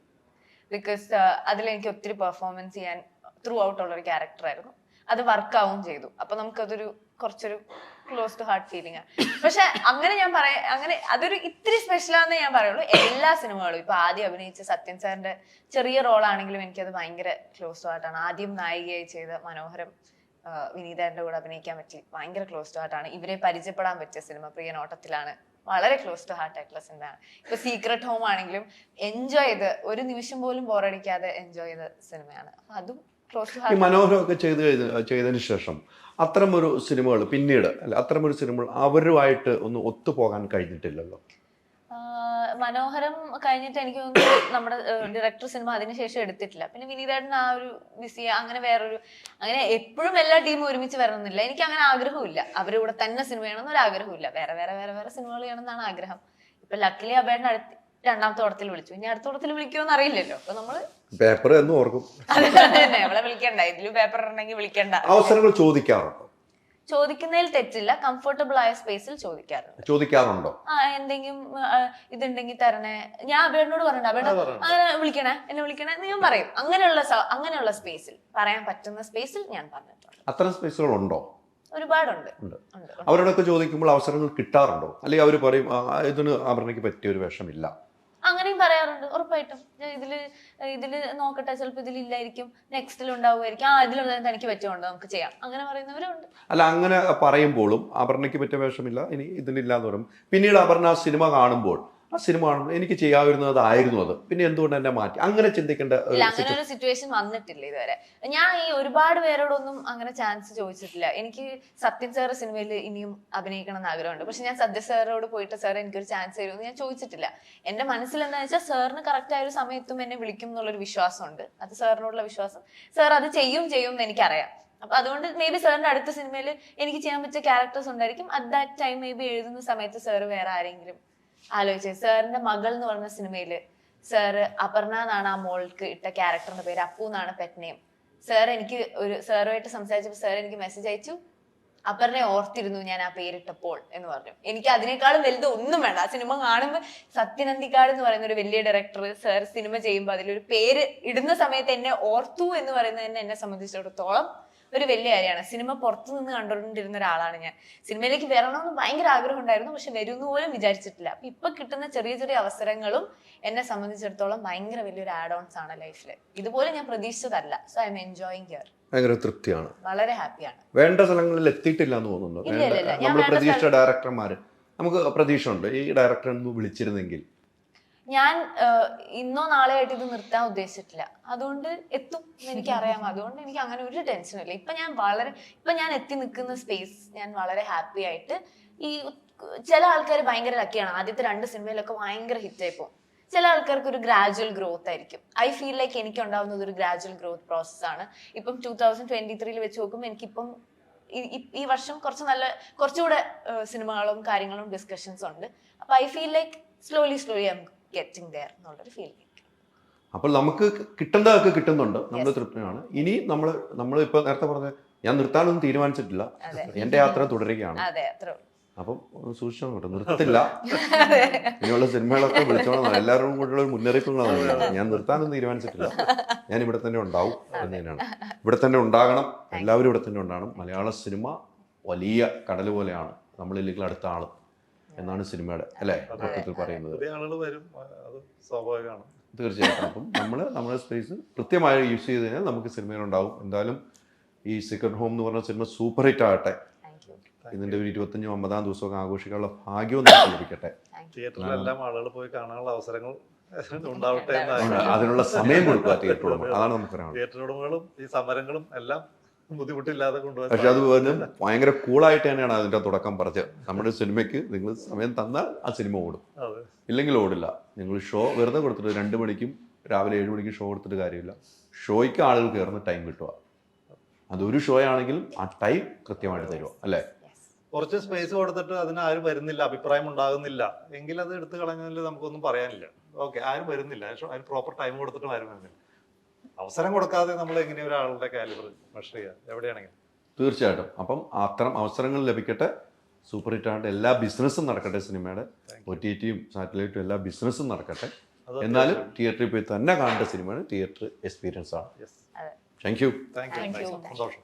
ബിക്കോസ് അതിലെനിക്ക് ഒത്തിരി പെർഫോമൻസ് ചെയ്യാൻ ത്രൂ ഔട്ട് ഉള്ള ഒരു ക്യാരക്ടർ ആയിരുന്നു. അത് വർക്കാവും ചെയ്തു. അപ്പൊ നമുക്കതൊരു കുറച്ചൊരു ക്ലോസ് ടു ഹാർട്ട് ഫീലിംഗ് ആണ്. പക്ഷെ അങ്ങനെ ഞാൻ അങ്ങനെ അതൊരു ഇത്തിരി സ്പെഷ്യലാന്നേ ഞാൻ പറയുള്ളൂ. എല്ലാ സിനിമകളും ഇപ്പൊ ആദ്യം അഭിനയിച്ച സത്യൻ സാറിന്റെ ചെറിയ റോളാണെങ്കിലും എനിക്കത് ഭയങ്കര ക്ലോസ് ടു ഹാർട്ടാണ്. ആദ്യം നായികയായി ചെയ്ത മനോഹരം വിനീതന്റെ കൂടെ അഭിനയിക്കാൻ പറ്റി, ഭയങ്കര ക്ലോസ് ടു ഹാർട്ടാണ്. ഇവരെ പരിചയപ്പെടാൻ പറ്റിയ സിനിമ പ്രിയനോട്ടത്തിലാണ്, വളരെ ക്ലോസ് ടു ഹാർട്ട് ആയിട്ടുള്ള സിനിമയാണ്. ഇപ്പൊ സീക്രട്ട് ഹോം ആണെങ്കിലും എൻജോയ് ചെയ്ത് ഒരു നിമിഷം പോലും ബോറടിക്കാതെ എൻജോയ് ചെയ്ത സിനിമയാണ്. അപ്പൊ അതും ക്ലോസ് ടു ഹാർട്ട്. മനോഹരമൊക്കെ ചെയ്തതിന് ശേഷം അത്തരമൊരു സിനിമകൾ പിന്നീട് അത്തരമൊരു സിനിമകൾ അവരുമായിട്ട് ഒന്ന് ഒത്തുപോകാൻ കഴിഞ്ഞിട്ടില്ലല്ലോ. മനോഹരം കഴിഞ്ഞിട്ട് എനിക്ക് തോന്നുന്നു നമ്മുടെ ഡയറക്ടർ സിനിമ അതിനുശേഷം എടുത്തിട്ടില്ല. പിന്നെ വിനീതേട്ടൻ ആ ഒരു ബിസി, അങ്ങനെ വേറൊരു, അങ്ങനെ എപ്പോഴും എല്ലാ ടീമും ഒരുമിച്ച് വരണമെന്നില്ല. എനിക്ക് അങ്ങനെ ആഗ്രഹമില്ല. അവരുടെ കൂടെ തന്നെ സിനിമ ചെയ്യണമെന്ന് ഒരു ആഗ്രഹമില്ല. വേറെ വേറെ വേറെ വേറെ സിനിമകൾ ചെയ്യണമെന്നാണ് ആഗ്രഹം. ഇപ്പൊ ലക്കിലി അബേട്ടൻ രണ്ടാമത്തെ ഓടത്തിൽ വിളിച്ചു, ഇനി അടുത്ത ഓടത്തിൽ വിളിക്കുമെന്ന് അറിയില്ലല്ലോ. അപ്പൊ നമ്മള് പേപ്പർ എന്ന് ഓർക്കും. തന്നെ അവളെ വിളിക്കണ്ട, ഇതില് പേപ്പർ ഉണ്ടെങ്കിൽ വിളിക്കണ്ട. അവസരങ്ങൾ ചോദിക്കാറുണ്ടോ? ചോദിക്കുന്നതിൽ തെറ്റില്ല, കംഫർട്ടബിൾ ആയ സ്പേസിൽ ചോദിക്കാറുണ്ടോ? എന്തെങ്കിലും ഇതുണ്ടെങ്കിൽ തരണേ. ഞാൻ അബേട്ടനോട് പറഞ്ഞിട്ടുണ്ട്, അബേട്ട അങ്ങനെ വിളിക്കണേ, എന്നെ വിളിക്കണേ എന്ന് ഞാൻ പറയും. അങ്ങനെയുള്ള സ്പേസിൽ, പറയാൻ പറ്റുന്ന സ്പേസിൽ ഞാൻ പറഞ്ഞിട്ടുണ്ട്. അത്തരം സ്പേസുകൾ ഉണ്ടോ? ഒരുപാടുണ്ട്. അവരോടൊക്കെ ചോദിക്കുമ്പോൾ അവസരങ്ങൾ കിട്ടാറുണ്ടോ? അല്ലെങ്കിൽ അവർ പറയും ഇതിന് അപർണയ്ക്ക് പറ്റിയ ഒരു വേഷമില്ല, അങ്ങനെയും പറയാറുണ്ട്. ഉറപ്പായിട്ടും ഇതില് നോക്കട്ടെ, ചിലപ്പോൾ ഇതിലില്ലായിരിക്കും, നെക്സ്റ്റിൽ ഉണ്ടാവുമായിരിക്കും, ഇതിലുള്ളത് എനിക്ക് പറ്റുമുണ്ടോ, നമുക്ക് ചെയ്യാം, അങ്ങനെ പറയുന്നവരുണ്ട്. അല്ല, അങ്ങനെ പറയുമ്പോഴും അപർണയ്ക്ക് പറ്റിയ വേഷമില്ല, ഇനി ഇതിനില്ല എന്ന് പറയും. പിന്നീട് അപർണ ആ സിനിമ കാണുമ്പോൾ എനിക്ക് ചെയ്യാവുന്നതായിരുന്നു അത്, പിന്നെ എന്തുകൊണ്ട് എന്നെ മാറ്റി, അങ്ങനെ ചിന്തിക്കേണ്ട അങ്ങനെ ഒരു സിറ്റുവേഷൻ വന്നിട്ടില്ല ഇതുവരെ. ഞാൻ ഈ ഒരുപാട് പേരോടൊന്നും അങ്ങനെ ചാൻസ് ചോദിച്ചിട്ടില്ല. എനിക്ക് സത്യൻ സാറ് സിനിമയിൽ ഇനിയും അഭിനയിക്കണം എന്ന് ആഗ്രഹമുണ്ട്. പക്ഷെ ഞാൻ സത്യ സാറോട് പോയിട്ട് സാർ എനിക്കൊരു ചാൻസ് തരുമെന്ന് ഞാൻ ചോദിച്ചിട്ടില്ല. എന്റെ മനസ്സിൽ എന്താണെന്ന് വെച്ചാൽ സാറിന് കറക്റ്റ് ആയ ഒരു സമയത്തും എന്നെ വിളിക്കും എന്നുള്ളൊരു വിശ്വാസമുണ്ട്. അത് സാറിനോടുള്ള വിശ്വാസം. സാർ അത് ചെയ്യും എന്ന് എനിക്കറിയാം. അപ്പൊ അതുകൊണ്ട് മേ ബി സാറിന്റെ അടുത്ത സിനിമയിൽ എനിക്ക് ചെയ്യാൻ പറ്റിയ ക്യാരക്ടേഴ്സ് ഉണ്ടായിരിക്കും. At that time may be എഴുതുന്ന സമയത്ത് സാറ് വേറെ ആരെങ്കിലും ആലോചിച്ചത്. സാറിന്റെ മകൾ എന്ന് പറഞ്ഞ സിനിമയില് സാറ് അപർണ എന്നാണ് ആ മോൾക്ക് ഇട്ട ക്യാരക്ടറിന്റെ പേര്, അപ്പു എന്നാണ് പെറ്റ് നെയിം. സാർ എനിക്ക് സാറുമായിട്ട് സംസാരിച്ചപ്പോൾ സാർ എനിക്ക് മെസ്സേജ് അയച്ചു, അപർണയെ ഓർത്തിരുന്നു ഞാൻ ആ പേരിട്ടപ്പോൾ എന്ന് പറഞ്ഞു. എനിക്ക് അതിനേക്കാളും വലുത് ഒന്നും വേണ്ട. ആ സിനിമ കാണുമ്പോൾ സത്യനന്ദിക്കാട് എന്ന് പറയുന്ന ഒരു വലിയ ഡയറക്ടർ സാർ സിനിമ ചെയ്യുമ്പോൾ അതിലൊരു പേര് ഇടുന്ന സമയത്ത് എന്നെ ഓർത്തു എന്ന് പറയുന്നത് തന്നെ എന്നെ സംബന്ധിച്ചിടത്തോളം ഒരു വലിയ കാര്യമാണ്. സിനിമ പുറത്തു നിന്ന് കണ്ടുകൊണ്ടിരുന്ന ഒരാളാണ് ഞാൻ. സിനിമയിലേക്ക് വരണമെന്ന് ഭയങ്കര ആഗ്രഹം ഉണ്ടായിരുന്നു, പക്ഷെ വരുന്നു പോലും വിചാരിച്ചിട്ടില്ല. അപ്പൊ ഇപ്പൊ കിട്ടുന്ന ചെറിയ ചെറിയ അവസരങ്ങളും എന്നെ സംബന്ധിച്ചിടത്തോളം ഭയങ്കര വലിയൊരു ആഡ് ഓൺസ് ആണ് ലൈഫിൽ. ഇതുപോലെ ഞാൻ പ്രതീക്ഷിച്ചതല്ല. So I'm enjoying here. ഭയങ്കര തൃപ്തിയാണ്, വളരെ ഹാപ്പിയാണ്. വേണ്ട സ്ഥലങ്ങളിൽ എത്തിയിട്ടില്ല എന്ന് തോന്നുന്നു. നമ്മൾ പ്രതീക്ഷിച്ച ഡയറക്ടർമാര്, നമുക്ക് പ്രതീക്ഷ ഉണ്ട് ഈ ഡയറക്ടർ ഒന്ന് വിളിച്ചിരുന്നെങ്കിൽ. ഞാൻ ഇന്നോ നാളെയോ ആയിട്ട് ഇത് നിർത്താൻ ഉദ്ദേശിച്ചിട്ടില്ല. അതുകൊണ്ട് എത്തും എന്ന് എനിക്കറിയാം. അതുകൊണ്ട് എനിക്ക് അങ്ങനെ ഒരു ടെൻഷനും ഇല്ല. ഇപ്പൊ ഞാൻ എത്തി നിൽക്കുന്ന സ്പേസ് ഞാൻ വളരെ ഹാപ്പി ആയിട്ട്. ഈ ചില ആൾക്കാർ ഭയങ്കര ലക്കിയാണ്, ആദ്യത്തെ 2 സിനിമയിലൊക്കെ ഭയങ്കര ഹിറ്റായി പോകും. ചില ആൾക്കാർക്ക് ഒരു ഗ്രാജുവൽ ഗ്രോത്ത് ആയിരിക്കും. ഐ ഫീൽ ലൈക്ക് എനിക്ക് ഉണ്ടാവുന്നത് ഒരു ഗ്രാജുവൽ ഗ്രോത്ത് പ്രോസസ്സാണ്. ഇപ്പം 2023 വെച്ച് നോക്കുമ്പോൾ എനിക്കിപ്പം ഈ വർഷം കുറച്ചുകൂടെ സിനിമകളും കാര്യങ്ങളും ഡിസ്കഷൻസ് ഉണ്ട്. അപ്പൊ I feel like slowly I am getting there എന്നുള്ളൊരു ഫീലിംഗ്. അപ്പോൾ നമുക്ക് കിട്ടേണ്ടതൊക്കെ കിട്ടുന്നുണ്ട്, നമ്മൾ തൃപ്തിയാണ്. ഇനി നമ്മൾ ഇപ്പൊ നേരത്തെ പറഞ്ഞ ഞാൻ നിർത്താനൊന്നും തീരുമാനിച്ചിട്ടില്ല, എന്റെ യാത്ര തുടരുകയാണ്. അപ്പം സൂക്ഷിച്ചോ കേട്ടോ, നിർത്തില്ല. ഇനിയുള്ള സിനിമകളൊക്കെ വിളിച്ചോളാം, എല്ലാവരും കൂടെയുള്ള മുന്നറിയിപ്പുകളാണ്. ഞാൻ നിർത്താനൊന്നും തീരുമാനിച്ചിട്ടില്ല, ഞാൻ ഇവിടെ തന്നെ ഉണ്ടാവും എന്നതിനാണ്. ഇവിടെ തന്നെ ഉണ്ടാകണം, എല്ലാവരും ഇവിടെ തന്നെ ഉണ്ടാകണം. മലയാള സിനിമ വലിയ കടൽ പോലെയാണ്, നമ്മളില്ലെങ്കിൽ അടുത്ത ആള് എന്നാണ് സിനിമയുടെ അല്ലേ മൊത്തത്തിൽ പറയുന്നത്. സ്വാഭാവികമാണ്, തീർച്ചയായിട്ടും. അപ്പം നമ്മുടെ സ്പേസ് കൃത്യമായി യൂസ് ചെയ്ത് കഴിഞ്ഞാൽ നമുക്ക് സിനിമയിലുണ്ടാവും. എന്തായാലും ഈ സെക്കൻഡ് ഹോം എന്ന് പറഞ്ഞ സിനിമ സൂപ്പർ ഹിറ്റ് ആകട്ടെ. Thank you. ഇതിന്റെ ഒരു 25-50 ദിവസമൊക്കെ ആഘോഷിക്കാനുള്ള ഭാഗ്യവും നമുക്ക് ലഭിക്കട്ടെ. തിയേറ്ററിലെല്ലാം ആളുകൾ പോയി കാണാനുള്ള അവസരങ്ങൾ ഉണ്ടാവട്ടെ എന്ന് അതിനുള്ള സമയം കൊടുക്കുക തിയേറ്റർ ഉടമ. അതാണ് നമുക്ക് പറയാനുള്ളത്. തിയേറ്റർ ഉടമകളും ഈ സമരങ്ങളും എല്ലാം ബുദ്ധിമുട്ടില്ലാതെ കൊണ്ടുപോകാൻ പക്ഷെ അത് പറഞ്ഞ് ഭയങ്കര കൂളായിട്ട് തന്നെയാണ് അതിന്റെ തുടക്കം പറഞ്ഞത്. നമ്മുടെ സിനിമയ്ക്ക് നിങ്ങൾ സമയം തന്നാൽ ആ സിനിമ ഓടും, അതെ. ഇല്ലെങ്കിൽ ഓടില്ല. നിങ്ങൾ ഷോ വെറുതെ കൊടുത്തിട്ട് 2 മണിക്കും രാവിലെ 7 മണിക്കും ഷോ കൊടുത്തിട്ട് കാര്യമില്ല. ഷോയ്ക്ക് ആളുകൾ കയറുന്ന ടൈം കിട്ടുക. അതൊരു ഷോ ആണെങ്കിലും ആ ടൈം കൃത്യമായിട്ട് തരുക അല്ലേ. കുറച്ച് സ്പേസ് കൊടുത്തിട്ട് അതിന് ആരും വരുന്നില്ല, അഭിപ്രായം ഉണ്ടാകുന്നില്ല എങ്കിൽ അത് എടുത്തു കളഞ്ഞതിൽ നമുക്കൊന്നും പറയാനില്ല. ഓക്കെ, ആരും വരുന്നില്ല, അതിന് പ്രോപ്പർ ടൈം കൊടുത്തിട്ടും ആരും വരുന്നില്ല. അവസരം കൊടുക്കാതെ നമ്മൾ എങ്ങനെയാ ഒരാളുടെ കാലിബർ മെഷർ ചെയ്യുക എവിടെയാണെങ്കിലും? തീർച്ചയായിട്ടും. അപ്പം അത്തരം അവസരങ്ങൾ ലഭിക്കട്ടെ. സൂപ്പർ ഹിറ്റ് ആയിട്ട് എല്ലാ ബിസിനസ്സും നടക്കട്ടെ. സിനിമയുടെ OTTയും സാറ്റലൈറ്റും എല്ലാ ബിസിനസ്സും നടക്കട്ടെ. എന്നാലും തിയേറ്ററിൽ പോയി തന്നെ കാണേണ്ട സിനിമയാണ്. തിയേറ്റർ എക്സ്പീരിയൻസ് ആണ്. Yes, thank you. Thank you, Thank you. സന്തോഷം.